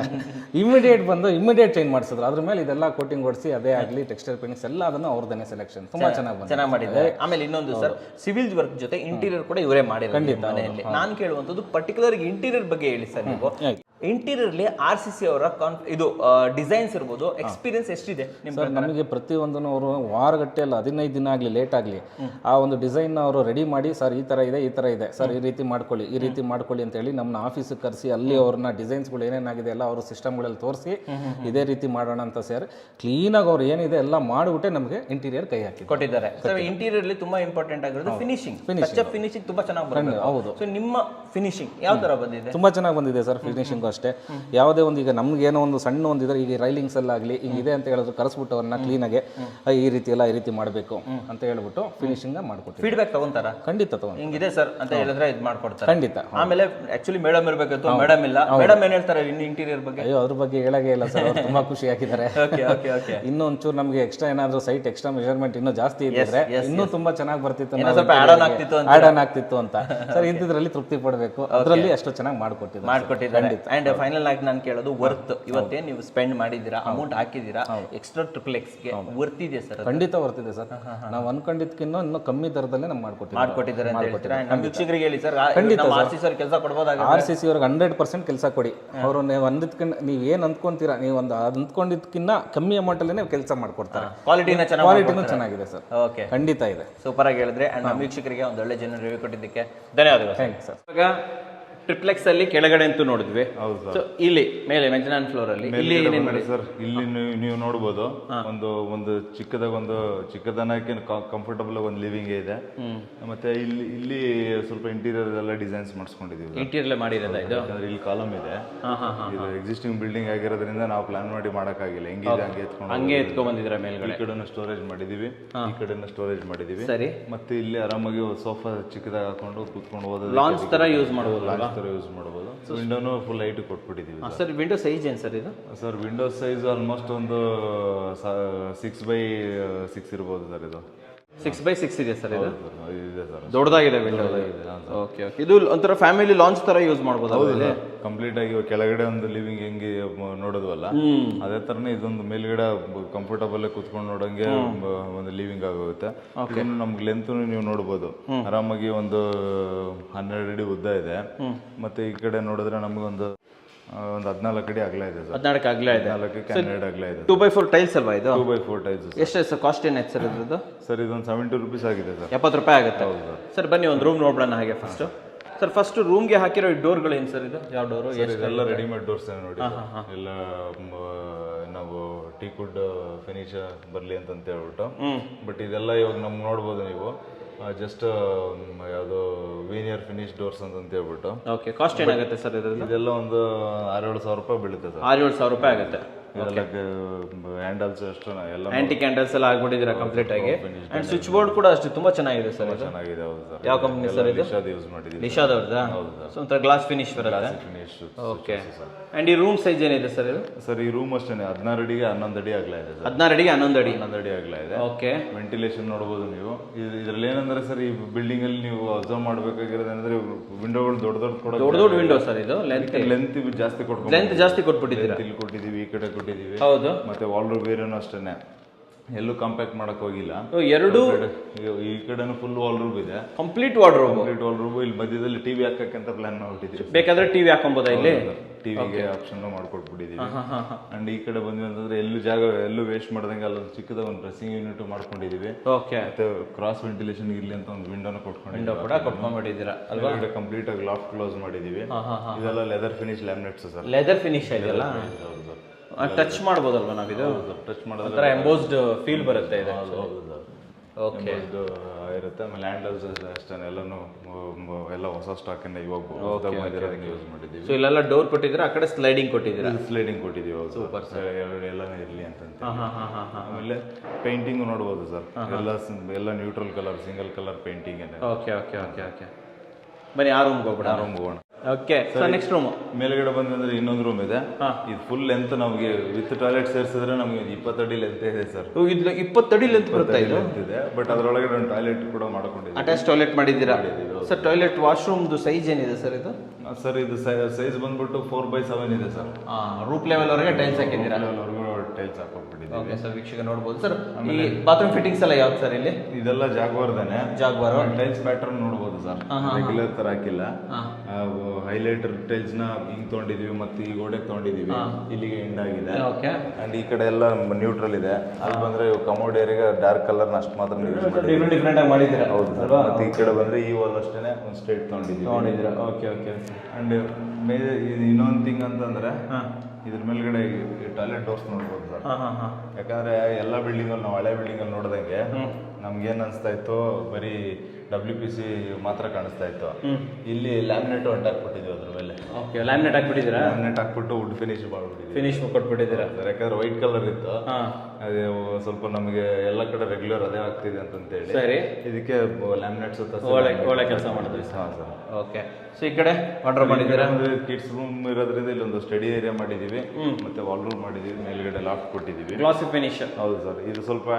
ಇಮಿಡಿಯೇಟ್ ಚೇಂಜ್ ಮಾಡಿಸಿದ್ರು. ಅದ್ರ ಮೇಲೆ ಇದೆಲ್ಲ ಕೋಟಿಂಗ್ ಹೊಡಿಸಿ, ಅದೇ ಆಗಲಿ ಟೆಕ್ಸ್ಚರ್ ಪೇಂಟ್ಸ್ ಎಲ್ಲ ಅದನ್ನು ಅವ್ರದೇ ಸೆಲೆಕ್ಷನ್ ತುಂಬಾ ಚೆನ್ನಾಗಿ ಮಾಡಿದ್ದಾರೆ. ಆಮೇಲೆ ಇನ್ನೊಂದು ಸರ್, ಸಿವಿಲ್ ವರ್ಕ್ ಜೊತೆ ಇಂಟೀರಿಯರ್ ಕೂಡ ಇವರೇ ಮಾಡಿರೋದು ಮನೆಯಲ್ಲಿ. ನಾನು ಕೇಳುವಂತದ್ದು ಪರ್ಟಿಕ್ಯುಲರ್ ಇಂಟೀರಿಯರ್ ಬಗ್ಗೆ ಹೇಳಿ ಸರ್. ನೀವು ಇಂಟೀರಿಯರ್ RCC ಅವರ ಇದು ಡಿಸೈನ್ಸ್ ಇರ್ಬೋದು, ಎಕ್ಸ್ಪೀರಿಯನ್ಸ್ ಎಷ್ಟಿದೆ ನಿಮ್ಗೆ? ನಮಗೆ ಪ್ರತಿಯೊಂದನ್ನು ಅವರು ವಾರಗಟ್ಟೆ ಅಲ್ಲ, 15 ದಿನ ಆಗಲಿ ಲೇಟ್ ಆಗಲಿ ಆ ಒಂದು ಡಿಸೈನ್ ಅವರು ರೆಡಿ ಮಾಡಿ, ಸರ್ ಈ ತರ ಇದೆ ಸರ್, ಈ ರೀತಿ ಮಾಡ್ಕೊಳ್ಳಿ ಅಂತ ಹೇಳಿ ನಮ್ಮನ್ನ ಆಫೀಸಿಗೆ ಕರೆಸಿ ಅಲ್ಲಿ ಅವ್ರನ್ನ ಡಿಸೈನ್ಸ್ಗಳು ಏನೇನಾಗಿದೆ ಎಲ್ಲ ಅವರು ಸಿಸ್ಟಮ್ಗಳಲ್ಲಿ ತೋರಿಸಿ ಇದೇ ರೀತಿ ಮಾಡೋಣ ಅಂತ ಸರ್ ಕ್ಲೀನಾಗಿ ಅವ್ರು ಏನಿದೆ ಎಲ್ಲ ಮಾಡಿಬಿಟ್ಟೆ ನಮಗೆ ಇಂಟೀರಿಯರ್ ಕೈ ಹಾಕಿ ಕೊಟ್ಟಿದ್ದಾರೆ. ಇಂಟೀರಿಯರ್ ತುಂಬಾ ಇಂಪಾರ್ಟೆಂಟ್ ಆಗಿರೋದು ಫಿನಿಶಿಂಗ್ ತುಂಬಾ ಚೆನ್ನಾಗಿ ಬರುತ್ತೆ. ಹೌದು. ಸೊ ನಿಮ್ಮ ಫಿನಿಶಿಂಗ್ ಯಾವ ತರ ಬಂದಿದೆ? ತುಂಬಾ ಚೆನ್ನಾಗಿ ಬಂದಿದೆ ಸರ್. ಫಿನಿಶಿಂಗ್ ಅಷ್ಟೇ, ಯಾವುದೇ ಒಂದು ಈಗ ನಮ್ಗೆ ಏನೋ ಒಂದು ಸಣ್ಣ ಒಂದಿದ್ರೆ, ಈಗ ರೈಲಿಂಗ್ಸ್ ಎಲ್ಲ ಆಗಲಿ ಈಗ ಇದೆ ಅಂತ ಹೇಳಿದ್ರು, ಕರೆಸ್ಬಿಟ್ಟು ಅವ್ರನ್ನ ಕ್ಲೀನಾಗೆ ಈ ರೀತಿ ಮಾಡಬೇಕು ಅಂತ ಹೇಳ್ಬಿಟ್ಟು ಫಿನಿಶಿಂಗ್ ಮಾಡ್ಕೊಡ್ತೀವಿ. ಫೀಡ್ಬ್ಯಾಕ್ ತಗೊಂತಾರ? ಖಂಡಿತ ತಗೊಂಡು, ಹಿಂಗಿದೆ ಸರ್ ಅಂತ ಹೇಳಿದ್ರೆ ಇದು ಮಾಡ್ಕೊಡ್ತಾರೆ ಖಂಡಿತ. ಆಮೇಲೆ ಆಕ್ಚುಲಿ ಮೇಡಮ್ ಇರಬೇಕಿತ್ತು, ಮೇಡಮ್ ಇಲ್ಲ. ಮೇಡಮ್ ಏನ್ ಹೇಳ್ತಾರೆ ಇಂಟೀರಿಯರ್ ಬಗ್ಗೆ? ಅಯ್ಯೋ, ಅದ್ರ ಬಗ್ಗೆ ಹೇಳೋದೇ ಇಲ್ಲ ಸರ್, ಅವ್ರು ತುಂಬಾ ಖುಷಿ ಆಗಿದ್ದಾರೆ. ಇನ್ನೂ ಒಂಚೂರು ನಮಗೆ ಎಕ್ಸ್ಟ್ರಾ ಏನಾದ್ರು ಸೈಟ್ ಎಕ್ಸ್ಟ್ರಾ ಮೆಜರ್ಮೆಂಟ್ ಇನ್ನೂ ಜಾಸ್ತಿ ಇದ್ದಿದ್ರೆ ಇನ್ನೂ ತುಂಬಾ ಚೆನ್ನಾಗಿ ಬರ್ತಿತ್ತು, ಆಡ್ ಆನ್ ಆಗ್ತಿತ್ತು ಅಂತ ಸರ್. ಇಂಥದ್ರಲ್ಲಿ ತೃಪ್ತಿ ಪಡಬೇಕು, ಅದರಲ್ಲಿ ಅಷ್ಟು ಚೆನ್ನಾಗಿ ಮಾಡ್ಕೊಟ್ಟಿದ್ದಾರೆ. ಅಂಡ್ ಫೈನಲ್ ಆಗಿ ನಾನು ಕೇಳೋದು, ವರ್ತ್ ಇವತ್ತೇನು ನೀವು ಸ್ಪೆಂಡ್ ಮಾಡಿದ್ದೀರಾ, ಅಮೌಂಟ್ ಹಾಕಿದ್ದೀರಾ ಎಕ್ಸ್ಟ್ರಾ XXX ಗೆ, ವರ್ತ್ ಇದೆ ಸರ್? ಖಂಡಿತ ವರ್ತಿದೆ ಸರ್. ನಾವು ಅನ್ಕೊಂಡಿದ್ದಕ್ಕಿಂತ ಇನ್ನೂ ಕಮ್ಮಿ ದರದಲ್ಲೇ ನಮ್ಗೆ ಮಾಡ್ಕೊಟ್ಟಿದ್ದಾರೆ ಅಂತ ಹೇಳ್ತೀರಾ? ನಮ್ಮ ವೀಕ್ಷಕರಿಗೆ ಹೇಳಿ ಸರ್, RCC ಅವ್ರಿಗೆ ಕೆಲಸ ಕೊಡ್ಬೋದಾಗ RCC ಅವ್ರಿಗೆ 100% ಕೆಲಸ ಕೊಡಿ. ಅವರು ನೀವು ನೀವು ಏನು ಅಂದ್ಕೊಂತೀರಾ, ನೀವು ಒಂದು ಅಂದ್ಕೊಂಡಿದ್ದಕ್ಕಿಂತ ಕಮ್ಮಿ ಅಮೌಂಟಲ್ಲೇ ನೀವು ಕೆಲಸ ಮಾಡ್ಕೊಡ್ತಾರೆ. ಕ್ವಾಲಿಟಿನೂ ಚೆನ್ನಾಗಿದೆ ಸರ್. ಓಕೆ, ಖಂಡಿತ ಇದೆ. ಸೂಪರ್ ಆಗಿ ಹೇಳಿದ್ರೆ. ಅಂಡ್ ನಮ್ಮ ವೀಕ್ಷಕರಿಗೆ ಒಂದು ಒಳ್ಳೆ ಜನರು ರಿವ್ಯೂ ಕೊಟ್ಟಿದ್ದಕ್ಕೆ ಧನ್ಯವಾದಗಳು. Thank you sir. ಇವಾಗ ಟ್ರಿಪ್ಲೆಕ್ಸ್ ಅಲ್ಲಿ ಕೆಳಗಡೆ ಅಂತೂ ನೋಡಿದ್ವಿ, ಇಲ್ಲಿ ಮೇಲೆ ಮೆಜಾನ್ ಫ್ಲೋರ್ ಅಲ್ಲಿ ಇಲ್ಲಿ ಸರ್, ಇಲ್ಲಿ ನೀವು ನೋಡಬಹುದು ಒಂದು ಚಿಕ್ಕದನಕ್ಕೆ ಕಂಫರ್ಟಬಲ್ ಒಂದು ಲಿವಿಂಗ್ ಇದೆ. ಮತ್ತೆ ಇಲ್ಲಿ ಸ್ವಲ್ಪ ಇಂಟೀರಿಯರ್ ಎಲ್ಲ ಡಿಸೈನ್ಸ್ ಮಾಡಿಸ್ಕೊಂಡಿದೀವಿ. ಇಂಟೀರಿಯರ್ ಮಾಡಿರೋದ ಇದು? ಇಲ್ಲಿ ಕಾಲಮ್ ಇದೆ, ಇದು ಎಕ್ಸಿಸ್ಟಿಂಗ್ ಬಿಲ್ಡಿಂಗ್ ಆಗಿರೋದ್ರಿಂದ ನಾವು ಪ್ಲಾನ್ ಮಾಡಿ ಮಾಡಕ್ಕಾಗಿಲ್ಲ, ಹೆಂಗಿದೆ ಹಂಗೆ ಎತ್ಕೊಂಡ್ ಬಂದಿದ್ರೆ ಮೇಲ್ಗಡೆ. ಈ ಕಡೆನ ಸ್ಟೋರೇಜ್ ಮಾಡಿದೀವಿ, ಈ ಕಡೆನ ಸ್ಟೋರೇಜ್ ಮಾಡಿದೀವಿ. ಸರಿ. ಮತ್ತೆ ಇಲ್ಲಿ ಆರಾಮಾಗಿ ಸೋಫಾ ಚಿಕ್ಕದಾಗಿ ಹಾಕೊಂಡು ಕೂತ್ಕೊಂಡು ಓದೋದು, ಲಾಂಚ್ ತರ ಯೂಸ್ ಮಾಡಬಹುದು, ಯೂಸ್ ಮಾಡಬಹುದು. ವಿಂಡೋನು ಫುಲ್ ಹೈಟ್ ಕೊಟ್ಬಿಟ್ಟಿದೀವಿ ಸರ್. ವಿಂಡೋ ಸೈಜ್ ಏನು ಸರ್ ಇದು? ಸರ್ ವಿಂಡೋ ಸೈಜ್ ಆಲ್ಮೋಸ್ಟ್ ಒಂದು 6x6 ಇರ್ಬೋದು ಸರ್. ಇದು 6x6 ಇದೆ ಸರ್. ಇದು ಇದೆ ಸರ್, ದೊಡ್ಡದಾಗಿದೆ ವಿಂಡೋ. ಓಕೆ, ಇದು ಒಂಥರ ಫ್ಯಾಮಿಲಿ ಲಾಂಚ್ ತರ ಯೂಸ್ ಮಾಡಬಹುದು. ಕಂಪ್ಲೀಟ್ ಆಗಿ ಕೆಳಗಡೆ ಒಂದು ಲಿವಿಂಗ್ ಹೆಂಗೆ ನೋಡೋದ್ವಲ್ಲ ಅದೇ ತರನೇ ಇದೊಂದು ಮೇಲ್ಗಡೆ ಕಂಫರ್ಟಬಲ್ ಕೂತ್ಕೊಂಡು ನೋಡಂಗೆ ಒಂದು ಲಿವಿಂಗ್ ಆಗೋಗುತ್ತೆ. ಇದನ್ನು ನಮ್ಗೆ ಲೆಂತ್ ನೀವು ನೋಡ್ಬೋದು, ಆರಾಮಾಗಿ ಒಂದು 12 ಅಡಿ ಉದ್ದ ಇದೆ. ಮತ್ತೆ ಈ ಕಡೆ ನೋಡಿದ್ರೆ ನಮ್ಗೊಂದು 14 ಅಡಿ ಅಗಲ ಇದೆ ಸರ್. 14 ಅಗಲ ಇದೆ, 14ಕ್ಕೆ 12 ಅಗಲ ಇದೆ. 2x4 ಟೈಲ್ಸ್ ಅಲ್ವಾ ಇದು? 2x4 tiles. ಎಷ್ಟು ಸರ್ ಕಾಸ್ಟ್ ಏನಾಯ್ತು ಸರ್ ಇದ್ರದ್ದು? ಸರ್ ಇದೊಂದು 70 ರೂಪೀಸ್ ಆಗಿದೆ ಸರ್. 70 ರೂಪಾಯಿ ಆಗುತ್ತೆ ಸರ್. ಬನ್ನಿ ಒಂದು ರೂಮ್ ನೋಡೋಣ ಹಾಗೆ ಫಸ್ಟ್. ಸರ್ ಫಸ್ಟ್ ರೂಮ್ಗೆ ಹಾಕಿರೋ ಡೋರ್ಗಳು ಏನು ಸರ್? ಇದು ಯಾವ ಡೋರು? ಎಲ್ಲ ರೆಡಿಮೇಡ್ ಡೋರ್ಸ್ ನೋಡಿ, ಎಲ್ಲ ನಾವು ಟೀಕ್ವುಡ್ ಫಿನಿಶ್ ಬರಲಿ ಅಂತ ಹೇಳ್ಬಿಟ್ಟು. ಬಟ್ ಇದೆಲ್ಲ ಇವಾಗ ನಮ್ಗೆ ನೋಡ್ಬೋದು ನೀವು, ಜಸ್ಟ್ ಯಾವುದು ವೀನಿಯರ್ ಫಿನಿಶ್ ಡೋರ್ಸ್ ಅಂತ ಹೇಳ್ಬಿಟ್ಟು. ಓಕೆ, ಕಾಸ್ಟ್ ಏನಾಗುತ್ತೆ ಸರ್ ಇದರಲ್ಲಿ? ಇದೆಲ್ಲ ಒಂದು 6-7 ಸಾವಿರ ರೂಪಾಯಿ ಬೀಳುತ್ತೆ ಸರ್. 6-7 ಸಾವಿರ ರೂಪಾಯಿ ಆಗುತ್ತೆ. ಇದೆಲ್ಲ ಹ್ಯಾಂಡಲ್ಸ್ ಅಷ್ಟು ಎಲ್ಲ ಆಂಟಿ ಕ್ಯಾಂಡಲ್ಸ್ ಎಲ್ಲ ಆಗ್ಬಿಟ್ಟಿದ್ದೀರಾ ಕಂಪ್ಲೀಟ್ ಆಗಿ ಅಂಡ್ ಸ್ವಿಚ್ ಬೋರ್ಡ್ ಕೂಡ ಅಷ್ಟೇ ತುಂಬಾ ಚೆನ್ನಾಗಿದೆ ಸರ್ ಇದು. ಚೆನ್ನಾಗಿದೆ. ಹೌದು ಸರ್. ಯಾವ ಕಂಪನಿ ಸರ್ ಇದು? ಯೂಸ್ ಮಾಡಿದ್ದೀವಿ. ನಿಷಾದ್ ಅವ್ರದ್ದಾ? ಸೊ ಒಂಥರ ಗ್ಲಾಸ್ ಫಿನಿಶ್ ಬರುತ್ತೆ. ಫಿನಿಶ್. ಓಕೆ. ಅಂಡ್ ಈ ರೂಮ್ ಸೈಜ್ ಏನಿದೆ ಸರ್ ಇದು? ಸರ್ ಈ ರೂಮ್ ಅಷ್ಟೇ 16 ಅಡಿಗೆ 11 ಅಡಿ ಆಗಲ ಇದೆ ಸರ್. 16 ಅಡಿಗೆ 11 ಅಡಿ 11 ಅಡಿ ಆಗಲ ಇದೆ. ಓಕೆ. ವೆಂಟಿಲೇಷನ್ ನೋಡಬಹುದು ನೀವು. ಇದರಲ್ಲಿ ಏನಂದ್ರೆ ಸರ್ ಈ ಬಿಲ್ಡಿಂಗ್ ಅಲ್ಲಿ ನೀವು ಅಬ್ಸರ್ವ್ ಮಾಡಬೇಕಾಗಿರೋದಂದ್ರೆ ವಿಂಡೋಗಳು ದೊಡ್ಡ ವಿಂಡೋ ಸರ್ ಇದು. ಲೆಂತ್ ಜಾಸ್ತಿ ಕೊಟ್ಕೊಂಡು ಲೆಂತ್ ಜಾಸ್ತಿ ಕೊಟ್ಬಿಟ್ಟಿದ್ದೀರಾ. ಇಲ್ಲಿ ಕೊಟ್ಟಿದ್ದೀವಿ, ಈ ಕಡೆ ಕೊಟ್ಟಿದ್ದೀವಿ. ಹೌದು. ಮತ್ತೆ ವಾಲ್ ರೂಮ್ ಬೇರೆನೂ ಅಷ್ಟೇನೆ, ಎಲ್ಲೂ ಕಾಂಪ್ಯಾಕ್ಟ್ ಮಾಡಕ್ ಹೋಗಿಲ್ಲ. ಎರಡು ಈ ಕಡೆನೂ ಫುಲ್ ವಾಲ್ ರೂಮ್ ಇದೆ, ಕಂಪ್ಲೀಟ್ ವಾರ್ಡ್ರೋಬ್. ಇಲ್ಲಿ ಮಧ್ಯದಲ್ಲಿ ಟಿವಿ ಹಾಕಕ್ಕಂತ ಪ್ಲಾನ್ ಮಾಡ್ಬಿಟ್ಟಿದ್ವಿ. ಬೇಕಾದ್ರೆ ಟಿವಿ ಹಾಕೊಂಬೋದಾ ಇಲ್ಲಿ? ಟಿವಿಗೆ ಆಪ್ಷನ್ ಮಾಡ್ಕೊಟ್ಬಿಟ್ಟಿದೀವಿ. ಅಂಡ್ ಈ ಕಡೆ ಬಂದ್ವಿ ಅಂತಂದ್ರೆ ಎಲ್ಲೂ ವೇಸ್ಟ್ ಮಾಡ್ದಂಗೆ ಅಲ್ಲೊಂದು ಚಿಕ್ಕದ ಒಂದು ಡ್ರೆಸ್ಸಿಂಗ್ ಯೂನಿಟ್ ಮಾಡ್ಕೊಂಡಿದೀವಿ. ಓಕೆ. ಮತ್ತೆ ಕ್ರಾಸ್ ವೆಂಟಿಲೇಷನ್ ಇರ್ಲಿ ಅಂತ ಒಂದು ವಿಂಡೋನ ವಿಂಡೋ ಕೂಡ ಕೊಟ್ಕೊಂಡ್ಬಿಟ್ಟಿದ್ದೀರಾ ಅಲ್ವಾ? ಕಂಪ್ಲೀಟ್ ಆಗಿ ಲಾಫ್ಟ್ ಕ್ಲೋಸ್ ಮಾಡಿದೀವಿ. ಇದೆಲ್ಲ leather finish laminates sir. Leather finish ಇದೆಯಲ್ಲ, ಟಚ್ ಮಾಡ್ಬೋದಲ್ವಾ ನಾವಿದು? ಟಚ್ ಮಾಡೋದು ಒಂಥರ ಎಂಬೋಸ್ಡ್ ಫೀಲ್ ಬರುತ್ತೆ ಇದು. ಓಕೆ. ಇರುತ್ತೆ. ಆಮೇಲೆ ಹ್ಯಾಂಡಲ್ಸ್ ಅಷ್ಟೇ ಎಲ್ಲನೂ ಎಲ್ಲ ಹೊಸ ಸ್ಟಾಕ್ ಇಂದ ಇವಾಗ ಯೂಸ್ ಮಾಡಿದ್ದೀವಿ. ಸೊ ಇಲ್ಲೆಲ್ಲ ಡೋರ್ ಕೊಟ್ಟಿದ್ದೀರಾ, ಆ ಕಡೆ ಸ್ಲೈಡಿಂಗ್ ಕೊಟ್ಟಿದ್ದೀರಾ? ಸ್ಲೈಡಿಂಗ್ ಕೊಟ್ಟಿದ್ದೀವಿ. Super sir. ಎಲ್ಲನೂ ಇರಲಿ ಅಂತ. ಆಮೇಲೆ ಪೇಂಟಿಂಗ್ ನೋಡ್ಬೋದು ಸರ್. ಎಲ್ಲ neutral colour, single colour painting. Okay okay okay okay. ಬನ್ನಿ ಆ ರೂಮ್ಗೆ ಹೋಗ್ಬಿಡ. ಹೋಗೋಣ. ಓಕೆ. ಸೊ ನೆಕ್ಸ್ಟ್ ರೂಮ್ ಮೇಲ್ಗಡೆ ಬಂದ್ರೆ ಇನ್ನೊಂದು ರೂಮ್ ಇದೆ. ಇದು ಫುಲ್ ಲೆಂತ್ ನಮಗೆ ವಿತ್ ಟಾಯ್ಲೆಟ್ ಸೇರಿಸಿದ್ರೆ ನಮಗೆ 20 ಅಡಿ ಲೆಂತ್ ಇದೆ ಸರ್. ಇದು 20 ಅಡಿ ಲೆಂತ್ ಬರುತ್ತೆ ಇದು. ಇದೆ, ಬಟ್ ಅದರೊಳಗಡೆ ಒಂದು ಟಾಯ್ಲೆಟ್ ಕೂಡ ಮಾಡ್ಕೊಂಡಿದ್ದೀವಿ. ಅಟ್ಯಾಚ್ ಟಾಯ್ಲೆಟ್ ಮಾಡಿದ್ದೀರಾ ಸರ್? ಟಾಯ್ಲೆಟ್ ವಾಶ್ರೂಮ್ದು ಸೈಜ್ ಏನಿದೆ ಸರ್ ಇದು? ಸರ್ ಇದು ಸೈಜ್ ಬಂದ್ಬಿಟ್ಟು 4x7 ಇದೆ ಸರ್. ರೂಪ್ ಲೆವೆಲ್ ವರೆಗೆ ಟೈಲ್ಸ್ ಹಾಕಿದ್ದೀರಾ? ಟೈಲ್ಸ್ ಹಾಕೊಟ್ಬಿಟ್ಟಿದ್ದೀವಿ. ಓಕೆ ಸರ್, ವೀಕ್ಷಕ ನೋಡ್ಬೋದು ಸರ್. ಈ ಬಾತ್ರೂಮ್ ಫಿಟ್ಟಿಂಗ್ಸ್ ಎಲ್ಲ ಯಾವ್ದು ಸರ್ ಇಲ್ಲಿ? ಇದೆಲ್ಲ ಜಾಗ್ವಾರ್ದೇನೆ. ಜಾಗ್ವಾರ್ ಟೈಲ್ಸ್ ಪ್ಯಾಟರ್ನ್ ನೋಡ್ಬೋದು ಸರ್. ರೆಗ್ಯುಲರ್ ತರ ಹಾಕಿಲ್ಲ. ಹೈಲೈಟರ್ ಟೈಲ್ಸ್ ನ ಹಿಂಗ್ ತಗೊಂಡಿದೀವಿ, ಮತ್ತೆ ಈ ಗೋಡೆಗೆ ತಗೊಂಡಿದೀವಿ. ಇಲ್ಲಿಗೆ ಎಂಡ್ ಆಗಿದೆ. ಓಕೆ. ಅಂಡ್ ಈ ಕಡೆ ಎಲ್ಲ ನ್ಯೂಟ್ರಲ್ ಇದೆ. ಅಲ್ಲಿ ಬಂದ್ರೆ ಕಮೋಡ್ ಏರಿಯಾಗೆ ಡಾರ್ಕ್ ಕಲರ್ ಅಷ್ಟು ಮಾತ್ರ ಡಿಫ್ರೆಂಟ್ ಆಗಿ ಮಾಡಿದ್ದೀರಾ. ಹೌದು ಸರ್. ಮತ್ತೆ ಈ ಕಡೆ ಬಂದ್ರೆ ಈ ವಾಲ್ ಅಷ್ಟೇನೆ ಒಂದು ಸ್ಟ್ರೇಟ್ ತಗೊಂಡಿದ್ದೀರಾ. Okay okay. ಅಂಡ್ ಇನ್ನೊಂದು ಥಿಂಗ್ ಅಂತಂದ್ರೆ ಇದ್ರ ಮೇಲ್ಗಡೆ ಟಾಯ್ಲೆಟ್ ಡೋರ್ಸ್ ನೋಡ್ಬೋದು ಸರ್. ಯಾಕಂದ್ರೆ ಎಲ್ಲ ಬಿಲ್ಡಿಂಗ್ ಅಲ್ಲಿ ನಾವು ಹಳೆ ಬಿಲ್ಡಿಂಗ್ ಅಲ್ಲಿ ನೋಡ್ದಂಗೆ ನಮ್ಗೆ ಏನ್ ಅನ್ಸ್ತಾ ಇತ್ತು, ಬರೀ WPC ಮಾತ್ರ ಕಾಣಿಸ್ತಾ ಇತ್ತು. ಇಲ್ಲಿ ಲ್ಯಾಮಿನೇಟ್ ಹೊಂಟಾಕ್ಬಿಟ್ಟಿದ್ವಿ ಅದ್ರ ಮೇಲೆ. ಓಕೆ. ಲ್ಯಾಮಿನೇಟ್ ಹಾಕ್ಬಿಟ್ಟಿದ್ದೀರಾ? ಲ್ಯಾಮಿನೇಟ್ ಹಾಕ್ಬಿಟ್ಟು ವುಡ್ ಫಿನಿಶ್ ಮಾಡ್ಬಿಟ್ಟಿದ್ವಿ. ಫಿನಿಶ್ ಕೊಟ್ಬಿಟ್ಟಿದ್ದೀರಾ? ಯಾಕಂದ್ರೆ ವೈಟ್ ಕಲರ್ ಇತ್ತು, ಅದೇ ಸ್ವಲ್ಪ ನಮಗೆ ಎಲ್ಲ ಕಡೆ ರೆಗ್ಯುಲರ್ ಅದೇ ಆಗ್ತಿದೆ ಅಂತಂತೇಳಿ ಸರಿ ಇದಕ್ಕೆ ಲ್ಯಾಮಿನೇಟ್ಸ್ ಒಳ್ಳೆ ಕೆಲಸ ಮಾಡಿದ್ವಿ. ಹಾಂ ಸರ್. ಓಕೆ. ಸೊ ಈ ಕಡೆ ವಾರ್ಡ್ರೋಬ್ ಮಾಡಿದ್ದೀರಾ? ಕಿಡ್ಸ್ ರೂಮ್ ಇರೋದ್ರಿಂದ ಇಲ್ಲೊಂದು ಸ್ಟಡಿ ಏರಿಯಾ ಮಾಡಿದೀವಿ, ಮತ್ತೆ ವಾಲ್ ರೂಮ್ ಮಾಡಿದೀವಿ, ಮೇಲ್ಗಡೆ ಲಾಫ್ಟ್ ಕೊಟ್ಟಿದ್ದೀವಿ. Glossy finish. ಹೌದು ಸರ್. ಇದು ಸ್ವಲ್ಪ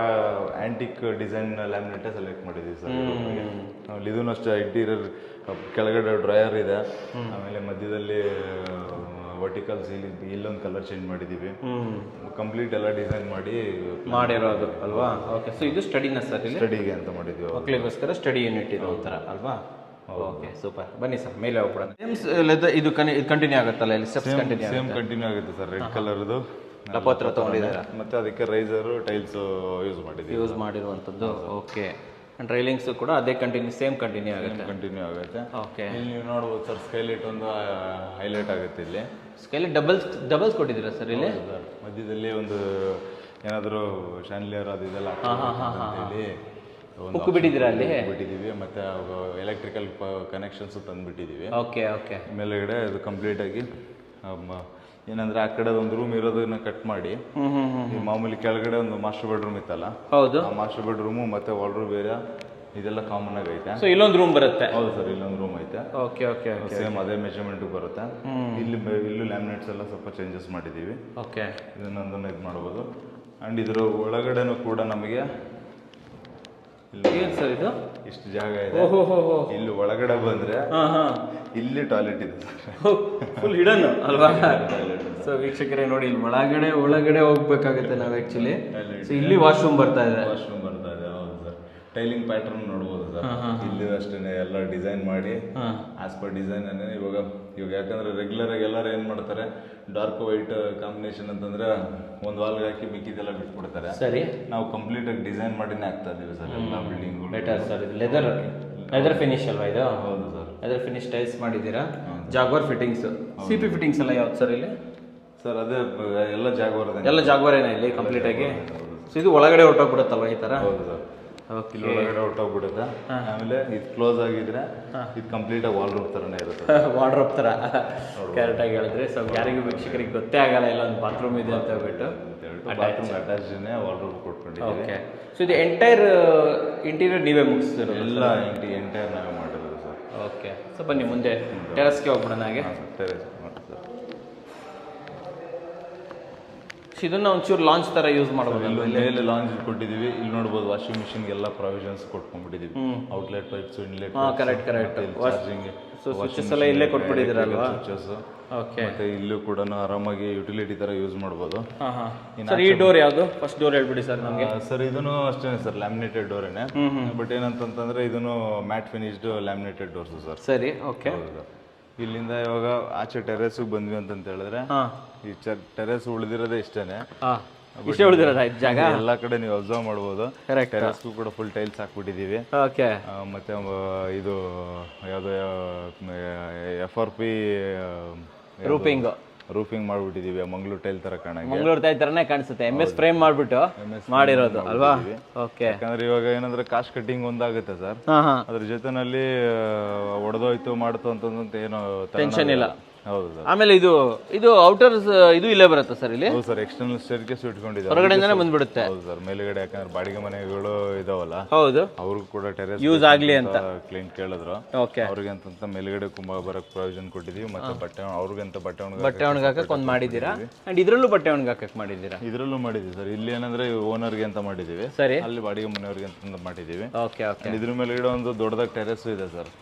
ಆಂಟಿಕ್ ಡಿಸೈನ್ ಲ್ಯಾಮಿನೇಟ್ ಸೆಲೆಕ್ಟ್ ಮಾಡಿದ್ದೀವಿ ಸರ್. ಆಮೇಲೆ ಇದೂ ಅಷ್ಟೇ ಇಂಟೀರಿಯರ್ ಕೆಳಗಡೆ ಡ್ರೈಯರ್ ಇದೆ. ಆಮೇಲೆ ಮಧ್ಯದಲ್ಲಿ ವರ್ಟಿಕಲ್ಸ್ ಇಲ್ಲೊಂದು ಕಲರ್ ಚೇಂಜ್ ಮಾಡಿದ್ದೀವಿ. ಕಂಪ್ಲೀಟ್ ಎಲ್ಲ ಡಿಸೈನ್ ಮಾಡಿರೋದು ಅಲ್ವಾ? ಓಕೆ. ಸೊ ಇದು ಸ್ಟಡಿನ ಸರ್? ಸ್ಟಡಿಗೆ ಅಂತ ಮಾಡಿದ್ದೀವಿ. ಮಕ್ಕಳಿಗೋಸ್ಕರ ಸ್ಟಡಿ ಯೂನಿಟ್ ಇದು ಒಂಥರ ಅಲ್ವಾ? Okay super. ಬನ್ನಿ ಸರ್ ಮೇಲೆ ಹೋಗ್ಬಿಡೋಣ. ಇದು ಕಂಟಿನ್ಯೂ ಆಗುತ್ತಲ್ಲ ಇಲ್ಲಿ? ಸ್ಟೆಪ್ಸ್ ಕಂಟಿನ್ಯೂ ಆಗುತ್ತೆ ಸರ್. ರೆಡ್ ಕಲರ್ದು ಲಪೋತ್ರ ತಗೊಂಡಿದ್ದಾರೆ. ಮತ್ತೆ ಅದಕ್ಕೆ ರೈಸರು ಟೈಲ್ಸ್ ಯೂಸ್ ಮಾಡಿರುವಂಥದ್ದು. ಓಕೆ. ಅಂಡ್ ರೈಲಿಂಗ್ಸ್ ಕೂಡ ಅದೇ ಸೇಮ್ ಕಂಟಿನ್ಯೂ ಆಗುತ್ತೆ. ಓಕೆ. ಇಲ್ಲಿ ನೀವು ನೋಡ್ಬೋದು ಸರ್, ಸ್ಕೈಲೈಟ್ ಒಂದು ಹೈಲೈಟ್ ಆಗುತ್ತೆ. ಇಲ್ಲಿ ಸ್ಕೈಲೈಟ್ ಡಬಲ್ಸ್ ಕೊಟ್ಟಿದ್ದೀರಾ ಸರ್ ಇಲ್ಲಿ? ಮಧ್ಯದಲ್ಲಿ ಒಂದು ಏನಾದರೂ ಶಾನ್ಲಿಯರ್ ಅದು ಇದೆಲ್ಲ ಹೇಳಿ ಹುಕ್ಕು ಬಿಟ್ಟಿದ್ದೀರಾ ಅಲ್ಲಿ? ಬಿಟ್ಟಿದ್ದೀವಿ. ಮತ್ತೆ ಎಲೆಕ್ಟ್ರಿಕಲ್ ಕನೆಕ್ಷನ್ಸ್ ತಂದುಬಿಟ್ಟಿದ್ದೀವಿ. Okay okay. ಮೇಲೆಗಡೆ ಅದು ಕಂಪ್ಲೀಟ್ ಆಗಿ ಏನಂದ್ರೆ ಆ ಕಡೆ ಒಂದು ರೂಮ್ ಇರೋದನ್ನ ಕಟ್ ಮಾಡಿ ಮಾಮೂಲಿ ಕೆಳಗಡೆ ಒಂದು ಮಾಸ್ಟರ್ ಬೆಡ್ರೂಮ್ ಇತ್ತಲ್ಲ, ಹೌದು, ಆ ಮಾಸ್ಟರ್ ಬೆಡ್ರೂಮು ಮತ್ತೆ ವಾಲ್ ರೂಮ್ ಬೇರೆ ಇದೆಲ್ಲ ಕಾಮನ್ ಆಗಿ ಐತೆ. ಸೊ ಇಲ್ಲೊಂದು ರೂಮ್ ಬರುತ್ತೆ? ಹೌದು ಸರ್, ಇಲ್ಲೊಂದು ರೂಮ್ ಐತೆ. Okay okay. ಸೇಮ್ ಅದೇ ಮೆಜರ್ಮೆಂಟ್ ಬರುತ್ತೆ. ಇಲ್ಲೂ ಲ್ಯಾಮಿನೇಟ್ಸ್ ಎಲ್ಲ ಸ್ವಲ್ಪ ಚೇಂಜಸ್ ಮಾಡಿದ್ದೀವಿ. ಓಕೆ. ಇದನ್ನೊಂದನ್ನು ಇದು ಮಾಡ್ಬೋದು. ಆ್ಯಂಡ್ ಇದರ ಒಳಗಡೆನೂ ಕೂಡ ನಮಗೆ ಏನು ಸರ್ ಇದು ಇಷ್ಟು ಜಾಗ ಇದೆ. ಇಲ್ಲಿ ಒಳಗಡೆ ಬಂದ್ರೆ ಇಲ್ಲಿ ಟಾಯ್ಲೆಟ್ ಇದೆ ಫುಲ್ ಹಿಡನ್ ಅಲ್ವಾ? ಸೊ ವೀಕ್ಷಕರೇ ನೋಡಿ, ಇಲ್ಲಿ ಒಳಗಡೆ ಹೋಗ್ಬೇಕಾಗುತ್ತೆ ನಾವು ಆಕ್ಚುಲಿ. ಸೊ ಇಲ್ಲಿ ವಾಶ್ರೂಮ್ ಬರ್ತಾ ಇದೆ. ಹೌದು ಸರ್. ಟೈಲಿಂಗ್ ಪ್ಯಾಟರ್ನ್ ನೋಡ್ಬೋದು ಸರ್. ಇಲ್ಲಿ ಅಷ್ಟೇ ಎಲ್ಲ ಡಿಸೈನ್ ಮಾಡಿ ಆಸ್ ಪರ್ ಡಿಸೈನ್ ಇವಾಗ ಯಾಕಂದ್ರೆ ರೆಗ್ಯುಲರ್ ಆಗಿ ಎಲ್ಲರೂ ಏನ್ ಮಾಡ್ತಾರೆ, ಡಾರ್ಕ್ ವೈಟ್ ಕಾಂಬಿನೇಷನ್ ಅಂತಂದ್ರೆ ಒಂದು ವಾಲ್ಗೆ ಹಾಕಿ ಮಿಕ್ಕಿದೆಲ್ಲ ಬಿಟ್ಬಿಡ್ತಾರೆ. ಸರಿ, ನಾವು ಕಂಪ್ಲೀಟ್ ಆಗಿ ಡಿಸೈನ್ ಮಾಡಿನೇ ಆಗ್ತಾ ಇದೀವಿ ಸರ್ ಎಲ್ಲ ಬಿಲ್ಡಿಂಗ್. Better sir. ಇದು ಲೆದರ್ ಫಿನಿಶ್ ಅಲ್ವಾ ಇದು? ಹೌದು ಸರ್, ಲೆದರ್ ಫಿನಿಶ್ ಟೈಲ್ಸ್ ಮಾಡಿದ್ದೀರಾ. ಜಾಗ್ವಾರ್ ಫಿಟ್ಟಿಂಗ್ಸ್, CP ಫಿಟ್ಟಿಂಗ್ಸ್ ಎಲ್ಲ ಯಾವ್ದು ಸರ್ ಇಲ್ಲಿ? ಸರ್ ಅದೇ ಎಲ್ಲ ಜಾಗ್ವಾರ್ ಎಲ್ಲ ಜಾಗ್ವಾರೇನ ಇಲ್ಲಿ ಕಂಪ್ಲೀಟ್ ಆಗಿ? ಸೊ ಇದು ಒಳಗಡೆ ಹೊರಟೋಗ್ಬಿಡುತ್ತಲ್ವ ಈ ತರ? ಹೌದು ಸರ್. ಇಲ್ಲಿ ಒಳಗಡೆ ಹೊರಟೋಗ್ಬಿಡುತ್ತೆ. ಆಮೇಲೆ ಇದು ಕ್ಲೋಸ್ ಆಗಿದ್ರೆ ಇದು ಕಂಪ್ಲೀಟ್ ಆಗಿ ವಾಲ್ ರೂಮ್ ತರನೇ ಇರುತ್ತೆ. ವಾರ್ಡ್ರೋಬ್ ಥರ ಕರೆಕ್ಟಾಗಿ ಹೇಳಿದ್ರೆ. ಸೊ ಯಾರಿಗೂ ವೀಕ್ಷಕರಿಗೆ ಗೊತ್ತೇ ಆಗಲ್ಲ ಇಲ್ಲ ಒಂದು ಬಾತ್ರೂಮ್ ಇದೆ ಅಂತ ಹೇಳ್ಬಿಟ್ಟು ಬಾತ್ರೂಮ್ ಅಟ್ಯಾಚ್ನೇ ವಾಲ್ ರೂಮ್ ಕೊಟ್ಕೊಂಡಿದ್ದೀವಿ. ಓಕೆ. ಸೊ ಇದು ಎಂಟೈರ್ ಇಂಟೀರಿಯರ್ ನೀವೇ ಮುಗಿಸ್ತಿರೋ? ಎಲ್ಲ ಎಂಟೈರ್ ನಾವೇ ಮಾಡಿರೋದು ಸರ್. ಓಕೆ. ಸೊ ಬನ್ನಿ ಮುಂದೆ ಟೆರಸ್ಗೆ ಹೋಗ್ಬಿಡೋಣ. ಹಾಗೆ ಟೆರೆಸ್ ಮಾಡಿ ಸರ್. ಇದನ್ನ ಒಂಚೂರು ಲಾಂಚ್ ಥರ ಯೂಸ್ ಮಾಡ್ಬೋದು. ಮೇಲೆ ಲಾಂಚ್ ಕೊಟ್ಟಿದ್ದೀವಿ. ಇಲ್ಲಿ ನೋಡ್ಬೋದು ವಾಷಿಂಗ್ ಮಿಷಿನ್ಗೆಲ್ಲ ಪ್ರಾವಿಷನ್ಸ್ ಕೊಟ್ಕೊಂಡ್ಬಿಟ್ಟಿದ್ದೀವಿ. Outlet pipes, inlet, correct charging, so switches ಎಲ್ಲ ಇಲ್ಲೇ ಕೊಟ್ಬಿಟ್ಟಿದ್ದೀರಲ್ವಾ? ಸ್ವಿಚಸ್. ಓಕೆ. ಮತ್ತೆ ಇಲ್ಲೂ ಕೂಡ ಆರಾಮಾಗಿ ಯುಟಿಲಿಟಿ ತರ ಯೂಸ್ ಮಾಡ್ಬೋದು. ಸರ್ ಈ ಡೋರ್ ಯಾವುದು? ಫಸ್ಟ್ ಡೋರ್ ಹೇಳ್ಬಿಡಿ ಸರ್ ನಮಗೆ. ಸರ್ ಇದನ್ನು ಅಷ್ಟೇ ಸರ್, ಲ್ಯಾಮಿನೇಟೆಡ್ ಡೋರೇನೆ. ಬಟ್ ಏನಂತಂದ್ರೆ ಇದನ್ನು mat finished laminated doors sir. ಸರಿ. ಓಕೆ. ಇಲ್ಲಿಂದ ಇವಾಗ ಆಚೆ ಟೆರೆಸ್ಗೆ ಬಂದ್ವಿ ಅಂತ ಹೇಳಿದ್ರೆ ಈ ಟೆರೆಸ್ ಉಳಿದಿರೋದೇ ಇಷ್ಟೇನೆ. ಇಷ್ಟೇ ಉಳಿದಿರೋದ ಜಾಗ? ಎಲ್ಲಾ ಕಡೆ ನೀವು ಅಬ್ಸರ್ವ್ ಮಾಡ್ಬೋದು. ಟೆರೆಸ್ಗೂ ಕೂಡ ಫುಲ್ ಟೈಲ್ಸ್ ಹಾಕ್ಬಿಟ್ಟಿದೀವಿ. ಓಕೆ. ಮತ್ತೆ ಇದು ಯಾವ್ದು FRP ರೂಫಿಂಗ್ ಮಾಡ್ಬಿಟ್ಟಿದೀವಿ. ಮಂಗಳೂರು ಟೈಲ್ ತರ ಕಾಣಂಗೆ. ಮಂಗಳೂರು ಟೈಲ್ ತರನೇ ಕಾಣಿಸುತ್ತೆ. MS ಫ್ರೇಮ್ ಮಾಡ್ಬಿಟ್ಟು ಮಾಡಿರೋದು ಅಲ್ವಾ? ಓಕೆ. ಯಾಕಂದ್ರೆ ಇವಾಗ ಏನಂದ್ರೆ ಕಾಸ್ಟ್ ಕಟ್ಟಿಂಗ್ ಒಂದಾಗುತ್ತೆ ಸರ್. ಅದ್ರ ಜೊತೆನಲ್ಲಿ ಒಡೆದೋಯ್ತು ಮಾಡ್ತು ಅಂತಂತ ಏನೋ ಟೆನ್ಷನ್ ಇಲ್ಲ. ಹೌದು ಸರ್. ಆಮೇಲೆ ಇದು ಔಟರ್ಸ್ ಇದು ಇಲ್ಲೇ ಬರುತ್ತೆ ಸರ್? ಇಲ್ಲಿ ಹೌದು ಸರ್. ಎಕ್ಸ್ಟರ್ನಲ್ ಸ್ಟೇರ್ಕೇಸ್ ಇಟ್ಕೊಂಡಿದ್ದಾರೆ. ಹೊರಗಡೆಯಿಂದನೇ ಬಂದ್ಬಿಡುತ್ತೆ. ಹೌದು ಸರ್. ಮೇಲ್ಗಡೆ ಯಾಕಂದ್ರೆ ಬಾಡಿಗೆ ಮನೆಗಳು ಇದಾವಲ್ಲ, ಹೌದು, ಅವ್ರಿಗೂ ಕೂಡ ಟೆರೆಸ್ ಯೂಸ್ ಆಗ್ಲಿ ಅಂತ ಕ್ಲೀನ್ ಕೇಳಿದ್ರು. ಓಕೆ. ಅವ್ರಿಗೆ ಅಂತ ಮೇಲ್ಗಡೆ ಬರಕ್ ಪ್ರಾವಿಷನ್ ಕೊಟ್ಟಿದೀವಿ. ಮತ್ತೆ ಬಟ್ಟೆ ಅವ್ರಿಗಂತ ಬಟ್ಟೆ ಒಣಗಾಕಕ್ಕೆ ಒಂದು ಮಾಡಿದ್ದೀರಾ? ಅಂಡ್ ಇದ್ರಲ್ಲೂ ಬಟ್ಟೆ ಒಣಗಾಕಕ್ಕೆ ಮಾಡಿದ್ದೀರಾ? ಇದ್ರಲ್ಲೂ ಮಾಡಿದೀವಿ ಸರ್. ಇಲ್ಲಿ ಏನಂದ್ರೆ ಓನರ್ಗೆ ಅಂತ ಮಾಡಿದೀವಿ. ಸರಿ. ಅಲ್ಲಿ ಬಾಡಿಗೆ ಮನೆಯವ್ರಿಗೆ ಅಂತ ಮಾಡಿದೀವಿ. ಓಕೆ. ಓಕೆ. ಇದ್ರ ಮೇಲ್ಗಡೆ ಒಂದು ದೊಡ್ಡದಾಗಿ ಟೆರೆಸ್ ಇದೆ ಸರ್.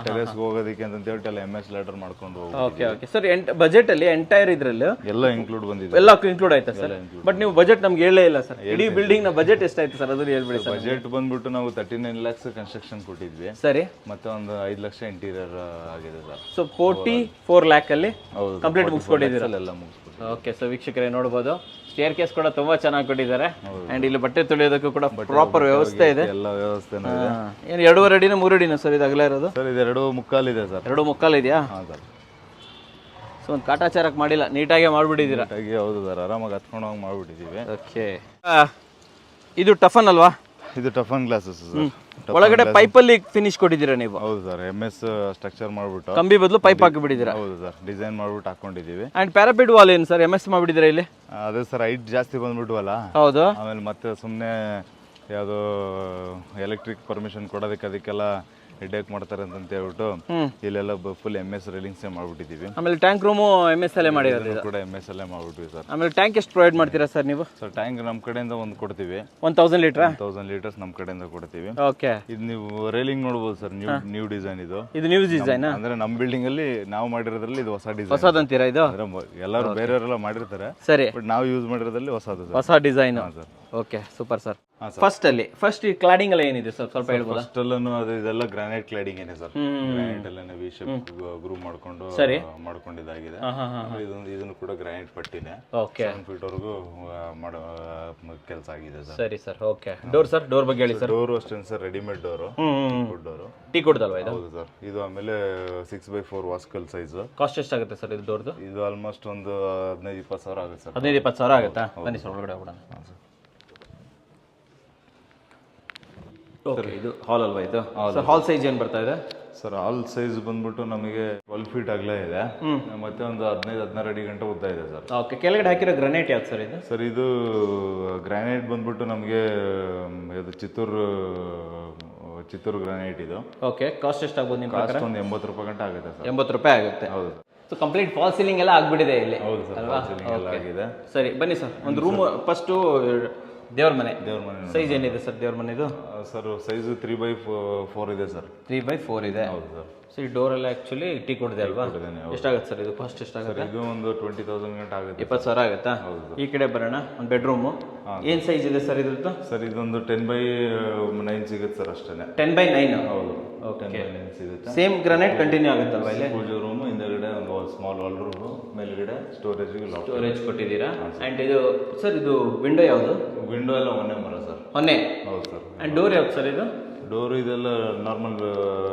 ಟೆರೆಸ್ಗೆ ಹೋಗೋದಕ್ಕೆ ಅಂತ ಹೇಳ್ಬಿಟ್ಟು ಎಲ್ಲ MS ಲ್ಯಾಡರ್ ಮಾಡ್ಕೊಂಡು ಹೋಗಿ. ಓಕೆ. Okay sir. ಬಜೆಟ್ ಅಲ್ಲಿ ಎಂಟೈರ್ ಇದ್ರಲ್ಲಿ ಎಲ್ಲ ಇನ್ಕ್ಲೂಡ್ ಬಂದಿದೆ. ಎಲ್ಲ ಇನ್ಕ್ಲೂಡ್ ಆಯ್ತಾ ಸರ್? ಬಟ್ ನೀವು ಬಜೆಟ್ ನಮ್ಗೆ ಹೇಳೇ ಇಲ್ಲ ಸರ್. ಇಡೀ ಬಿಲ್ಡಿಂಗ್ ನ ಬಜೆಟ್ ಎಷ್ಟಾಯ್ತು ಸರ್ ಅದನ್ನ ಹೇಳ್ಬಿಡಿ ಸರ್. ಬಜೆಟ್ ಬಂದ್ಬಿಟ್ಟು ನಾವು 39 lakhs ಕನ್ಸ್ಟ್ರಕ್ಷನ್ ಕೊಟ್ಟಿದ್ವಿ. ಸರಿ. ಮತ್ತೆ ಒಂದು 5 ಲಕ್ಷ ಇಂಟೀರಿಯರ್ ಆಗಿದೆ ಸರ್. ಸೊ 44 lakh ಅಲ್ಲಿ ಹೌದು, ಕಂಪ್ಲೀಟ್ ಮುಗಿಸ್ಕೊಟ್ಟಿದ್ದೀರಾ? ಎಲ್ಲ ಮುಗಿಸ್ಕೊಟ್ಟಿದ್ದೀವಿ. ಓಕೆ. ಸೊ ವೀಕ್ಷಕರೇ ನೋಡಬಹುದು, ಸ್ಟೇರ್ ಕೇಸ್ ಕೂಡ ತುಂಬಾ ಚೆನ್ನಾಗಿ ಕೊಟ್ಟಿದ್ದಾರೆ. ಅಂಡ್ ಇಲ್ಲಿ ಬಟ್ಟೆ ತೊಳೆಯೋದಕ್ಕೂ ಕೂಡ ಪ್ರಾಪರ್ ವ್ಯವಸ್ಥೆ ಇದೆ. ಎಲ್ಲ ವ್ಯವಸ್ಥೆನೂ ಇದೆ. ಏನು 2.5 ಅಡಿನ 3 ಅಡಿನ ಸರ್ ಇದು ಅಗಲ ಇರೋದು? ಸರ್ ಇದು 2.25 ಇದೆ ಸರ್. 2.25 ಇದೆಯಾ? ಹಾಂ ಸರ್. ಸೊ ಒಂದು ಕಾಟಾಚಾರಕ್ಕೆ ಮಾಡಿಲ್ಲ, ನೀಟಾಗೆ ಮಾಡ್ಬಿಟ್ಟಿದ್ದೀರಾ? ಹೌದು ಸರ್. ಆರಾಮಾಗಿ ಹತ್ಕೊಂಡು ಹೋಗಿ ಮಾಡ್ಬಿಟ್ಟಿದ್ದೀವಿ. ಓಕೆ. ಇದು ಟಫನ್ ಅಲ್ವಾ? ಇದು ಟಫನ್ ಗ್ಲಾಸಸ್ ಸರ್. ಒಳಗಡೆ ಪೈಪಲ್ಲಿ ಫಿನಿಶ್ ಕೊಟ್ಟಿದ್ದೀರಾ ನೀವು? ಹೌದು ಸರ್. MS ಸ್ಟ್ರಕ್ಚರ್ ಮಾಡ್ಬಿಟ್ಟು ಕಂಬಿ ಬದಲು ಪೈಪ್ ಹಾಕಿಬಿಟ್ಟಿದ್ದೀರಾ? ಹೌದು ಸರ್. ಡಿಸೈನ್ ಮಾಡ್ಬಿಟ್ಟು ಹಾಕೊಂಡಿದ್ದೀವಿ. ಅಂಡ್ ಪ್ಯಾರಾಪಿಡ್ ವಾಲ್ ಏನು ಸರ್ MS ಮಾಡಿಬಿಟ್ಟಿದ್ದೀರಾ ಇಲ್ಲಿ? ಅದೇ ಸರ್, ಹೈಟ್ ಜಾಸ್ತಿ ಬಂದ್ಬಿಟ್ವಲ್ಲ. ಹೌದು. ಆಮೇಲೆ ಮತ್ತೆ ಸುಮ್ಮನೆ ಯಾವುದೋ ಎಲೆಕ್ಟ್ರಿಕ್ ಪರ್ಮಿಷನ್ ಕೊಡೋದಕ್ಕೆ ಅದಕ್ಕೆಲ್ಲ ಹೆಡ್ಏಕ್ ಮಾಡ್ತಾರೆ ಅಂತ ಹೇಳ್ಬಿಟ್ಟು ಇಲ್ಲೆಲ್ಲ ಫುಲ್ MS ರೈಲಿಂಗ್ಸ್ ಮಾಡ್ಬಿಟ್ಟಿದ್ದೀವಿ. ಆಮೇಲೆ ಟ್ಯಾಂಕ್ ರೂಮು MS ಅಲ್ಲೇ ಮಾಡಿರೋದು ಕೂಡ MS ಅಲ್ಲೇ ಮಾಡ್ಬಿಟ್ವಿ ಸರ್. ಆಮೇಲೆ ಟ್ಯಾಂಕ್ ಎಷ್ಟು ಪ್ರೊವೈಡ್ ಮಾಡ್ತೀರಾ ಸರ್ ನೀವು? ಸರ್ ಟ್ಯಾಂಕ್ ನಮ್ಮ ಕಡೆಯಿಂದ ಒಂದು ಕೊಡ್ತೀವಿ. 1000 ಲೀಟರ್? 1000 ಲೀಟರ್ಸ್ ನಮ್ಮ ಕಡೆಯಿಂದ ಕೊಡ್ತೀವಿ. ಓಕೆ. ಇದು ನೀವು ರೈಲಿಂಗ್ ನೋಡ್ಬೋದು ಸರ್. ನ್ಯೂ ಡಿಸೈನ್ ಇದು. ಇದು ನ್ಯೂ ಡಿಸೈನ್ ಅಂದ್ರೆ ನಮ್ಮ ಬಿಲ್ಡಿಂಗ್ ಅಲ್ಲಿ ನಾವು ಮಾಡಿರೋದ್ರಲ್ಲಿ ಇದು ಹೊಸ ಡಿಸೈನ್. ಹೊಸದಂತೀರಾ ಇದು? ಎಲ್ಲರೂ ಬೇರೆಯವರೆಲ್ಲ ಮಾಡಿರ್ತಾರೆ. ಸರಿ. ಬಟ್ ನಾವು ಯೂಸ್ ಮಾಡಿರೋದ್ರಲ್ಲಿ ಹೊಸದು ಸರ್. ಹೊಸ design. Sir. Okay, super sir. First ಈ ಕ್ಲಾಡಿಂಗ್ ಎಲ್ಲ ಏನಿದೆ ಸರ್ ಸ್ವಲ್ಪ ಹೇಳ್ಬೋದಾ? ಫಸ್ಟ್ ಅಲ್ಲೂ ಅದು ಇದೆಲ್ಲ ಗ್ರಾನೈಟ್ ಕ್ಲಾಡಿಂಗ್ ಏನೇ ಸರ್. ಗ್ರಾನೈಟ್ ಎಲ್ಲ ವಿ ಶೇಪ್ ಗ್ರೂ ಮಾಡ್ಕೊಂಡು ಮಾಡ್ಕೊಂಡಿದ್ದಾಗಿದೆ. ಇದನ್ನು ಕೂಡ ಗ್ರಾನೈಟ್ ಪಟ್ಟಿನೇ. ಓಕೆ. 7 feet ವರೆಗೂ ಮಾಡೋ ಕೆಲಸ ಆಗಿದೆ ಸರ್. ಸರಿ sir. Okay. Door sir, door ಬಗ್ಗೆ ಹೇಳಿ ಸರ್. ಡೋರ್ ಅಷ್ಟೇ ಸರ್, ರೆಡಿಮೇಡ್ ಡೋರು. ಡೋರು ಟೀ ಕೊಡ್ದಲ್ವಾ ಇದು? ಹೌದು ಸರ್. ಇದು ಆಮೇಲೆ 6x4 ವಾಸ್ಕಲ್ ಸೈಜ್. ಕಾಸ್ಟ್ ಎಷ್ಟಾಗುತ್ತೆ ಸರ್ ಇದು ಡೋರ್ದು? ಇದು ಆಲ್ಮೋಸ್ಟ್ ಒಂದು 15-20 ಸಾವಿರ ಆಗುತ್ತೆ ಸರ್. 15-20 ಸಾವಿರ ಆಗುತ್ತಾ? ಬನ್ನಿ ಸರ್ ಒಳಗಡೆ ಹೋಗೋಣ. ಓಕೆ. ಇದು ಹಾಲ್ ಅಲ್ವಾ ಇದು? ಸರ್ ಹಾಲ್ ಸೈಜ್ ಏನು ಬರ್ತಾ ಇದೆ ಸರ್? ಹಾಲ್ ಸೈಜ್ ಬಂದ್ಬಿಟ್ಟು ನಮಗೆ 12 feet ಅಗಲ ಇದೆ. ಮತ್ತೆ ಒಂದು 15-16 ಅಡಿ ಗಂಟೆ ಉದ್ದ ಇದೆ ಸರ್. ಓಕೆ. ಕೆಳಗಡೆ ಹಾಕಿರೋ ಗ್ರಾನೈಟ್ ಯಾವ್ದು ಸರ್ ಇದು? ಸರ್ ಇದು ಗ್ರಾನೈಟ್ ಬಂದ್ಬಿಟ್ಟು ನಮಗೆ ಇದು ಚಿತ್ತೂರು ಗ್ರಾನೈಟ್ ಇದು. ಓಕೆ. ಕಾಸ್ಟ್ ಎಷ್ಟಾಗ್ಬೋದು ನಿಮ್ಮ ಪ್ರಕಾರ? ಕಾಸ್ಟ್ ಒಂದು 80 ರೂಪಾಯಿ ಗಂಟೆ ಆಗುತ್ತೆ ಸರ್. 80 ರೂಪಾಯಿ ಆಗುತ್ತೆ. ಹೌದು. ಸೊ ಕಂಪ್ಲೀಟ್ ಫಾಲ್ ಸೀಲಿಂಗ್ ಎಲ್ಲ ಆಗ್ಬಿಟ್ಟಿದೆ ಇಲ್ಲಿ? ಹೌದು ಸರ್. ಫಾಲ್ ಸೀಲಿಂಗ್ ಎಲ್ಲ ಆಗಿದೆ. ಸರಿ ಬನ್ನಿ ಸರ್. ಒಂದು ರೂಮ್ ಫಸ್ಟು ದೇವ್ರ ಮನೆ ಸೈಜ್ ಏನಿದೆ ಸರ್ ದೇವ್ರ ಮನೆದು? ಸರ್ ಸೈಜು 3x4 ಇದೆ ಸರ್. 3x4 ಇದೆ. ಹೌದು ಸರ್. ಸೊ ಈ ಡೋರ್ ಎಲ್ಲ ಆಕ್ಚುಲಿ ಟೀ ಕೊಡಿದೆ ಅಲ್ವಾ? ಎಷ್ಟಾಗುತ್ತೆ ಸರ್ ಇದು? ಕಾಸ್ಟ್ ಎಷ್ಟಾಗುತ್ತೆ? ಇದು ಒಂದು 20,000 ಗಂಟೆ ಆಗುತ್ತೆ. 20 ಸಾವಿರ ಆಗುತ್ತಾ? ಈ ಕಡೆ ಬರೋಣ. ಒಂದು ಬೆಡ್ರೂಮು ಏನು ಸೈಜ್ ಇದೆ ಸರ್ ಇದ್ರದ್ದು? ಸರ್ ಇದೊಂದು 10x9 ಸಿಗುತ್ತೆ ಸರ್ ಅಷ್ಟೇ. 10x9? ಹೌದು. ಓಕೆ. 10x9 ಸಿಗುತ್ತೆ. ಸೇಮ್ ಗ್ರಾನೈಟ್ ಕಂಟಿನ್ಯೂ ಆಗುತ್ತಲ್ವಾ ಇಲ್ಲಿ? ಪೂಜೆ ರೂಮ್, ಹಿಂದೆಗಡೆ ಒಂದು ಸ್ಮಾಲ್ ವಾಲ್ ರೂಮ್, ಮೇಲ್ಗಡೆ ಸ್ಟೋರೇಜ್ ಕೊಟ್ಟಿದ್ದೀರಾ. ಆ್ಯಂಡ್ ಇದು ಸರ್ ಇದು ವಿಂಡೋ ಯಾವುದು? ವಿಂಡೋ ಎಲ್ಲ ಒಂದೇ ಮರ ಸರ್. ಒಂದೇ? ಹೌದು ಸರ್. ಆ್ಯಂಡ್ ಡೋರ್ ಯಾವ್ದು ಸರ್ ಇದು? ಡೋರ್ ಇದೆಲ್ಲ normal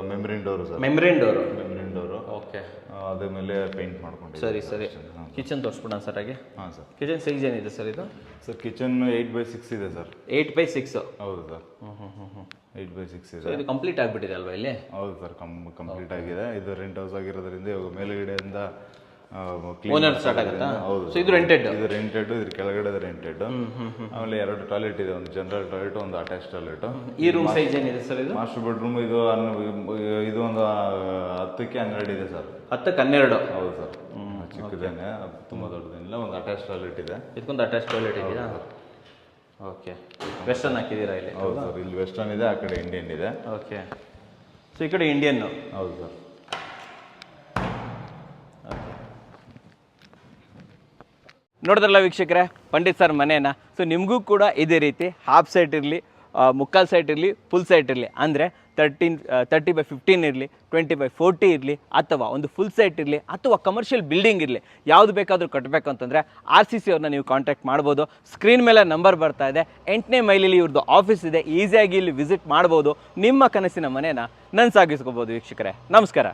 membrane door sir. Membrane door. Membrane door. Okay. Okay, ಅದ್ರ ಮೇಲೆ ಪೇಂಟ್ ಮಾಡ್ಕೊಂಡಿದ್ದೀವಿ. ಸರಿ ಸರಿ. ಕಿಚನ್ ತೋರಿಸ್ಬಿಡೋಣ ಸರ್ ಹಾಗೆ. ಹಾಂ ಸರ್. ಕಿಚನ್ ಸೈಜ್ ಏನಿದೆ ಸರ್ ಇದು? ಸರ್ ಕಿಚನ್ 8x6 ಇದೆ ಸರ್. 8x6. ಹೌದು ಸರ್. 8x6 ಇದೆ. ಇದು ಕಂಪ್ಲೀಟ್ ಆಗಿಬಿಟ್ಟಿದೆ ಅಲ್ವಾ ಇಲ್ಲಿ? ಹೌದು ಸರ್, ಕಂಪ್ಲೀಟ್ ಆಗಿದೆ. ಇದು ರೆಂಟ್ ಹೌಸ್ ಆಗಿರೋದ್ರಿಂದ ಇವಾಗ ಮೇಲ್ಗಡೆಯಿಂದ ಓನರ್ ಸ್ಟಾರ್ಟ್ ಆಗುತ್ತಾ? ಹೌದು. ಸೊ ಇದು ರೆಂಟೆಡ್? ಇದು ರೆಂಟೆಡ್, ಇದ್ರ ಕೆಳಗಡೆ ರೆಂಟೆಡ್. ಆಮೇಲೆ 2 ಟಾಯ್ಲೆಟ್ ಇದೆ, ಒಂದು ಜನರಲ್ ಟಾಯ್ಲೆಟ್, ಒಂದು ಅಟ್ಯಾಚ್ ಟಾಯ್ಲೆಟ್. ಈ ರೂಮ್ ಸೈಜ್ ಏನಿದೆ ಸರ್ ಇದು? ಮಾಸ್ಟರ್ ಬೆಡ್ರೂಮ್ ಇದು ಒಂದು 10ಕ್ಕೆ 12 ಇದೆ ಸರ್. 10ಕ್ಕೆ 12? ಹೌದು ಸರ್, ಚಿಕ್ಕದೇನೆ, ತುಂಬ ದೊಡ್ಡದೇನಿಲ್ಲ. ಒಂದು ಅಟ್ಯಾಚ್ ಟಾಯ್ಲೆಟ್ ಇದೆ. ಇದಕ್ಕೊಂದು ಅಟ್ಯಾಚ್ ಟಾಯ್ಲೆಟ್ ಇದೆಯಾ? ಓಕೆ. ವೆಸ್ಟರ್ನ್ ಹಾಕಿದ್ದೀರಾ ಇಲ್ಲಿ? ಹೌದು ಸರ್, ಇಲ್ಲಿ ವೆಸ್ಟರ್ನ್ ಇದೆ, ಆ ಕಡೆ ಇಂಡಿಯನ್ ಇದೆ. ಓಕೆ. ಸೊ ಈ ಕಡೆ ಇಂಡಿಯನ್? ಹೌದು ಸರ್. ನೋಡಿದ್ರಲ್ಲ ವೀಕ್ಷಕರೇ, ಪಂಡಿತ್ ಸರ್ ಮನೇನ. ಸೊ ನಿಮಗೂ ಕೂಡ ಇದೇ ರೀತಿ ಹಾಫ್ ಸೈಟ್ ಇರಲಿ, ಮುಕ್ಕಾಲು ಸೈಟ್ ಇರಲಿ, ಫುಲ್ ಸೈಟ್ ಇರಲಿ, ಅಂದರೆ 30x15 ಇರಲಿ, 20x40 ಇರಲಿ, ಅಥವಾ ಒಂದು ಫುಲ್ ಸೈಟ್ ಇರಲಿ, ಅಥವಾ ಕಮರ್ಷಿಯಲ್ ಬಿಲ್ಡಿಂಗ್ ಇರಲಿ, ಯಾವುದು ಬೇಕಾದರೂ ಕಟ್ಟಬೇಕು ಅಂತಂದರೆ RCC ಅವ್ರನ್ನ ನೀವು ಕಾಂಟ್ಯಾಕ್ಟ್ ಮಾಡ್ಬೋದು. ಸ್ಕ್ರೀನ್ ಮೇಲೆ ನಂಬರ್ ಬರ್ತಾ ಇದೆ. 8ನೇ ಮೈಲಲ್ಲಿ ಇವ್ರದ್ದು ಆಫೀಸ್ ಇದೆ. ಈಸಿಯಾಗಿ ಇಲ್ಲಿ ವಿಸಿಟ್ ಮಾಡ್ಬೋದು. ನಿಮ್ಮ ಕನಸಿನ ಮನೇನ ನನಸಾಗಿಸ್ಕೋಬೋದು ವೀಕ್ಷಕರೇ. ನಮಸ್ಕಾರ.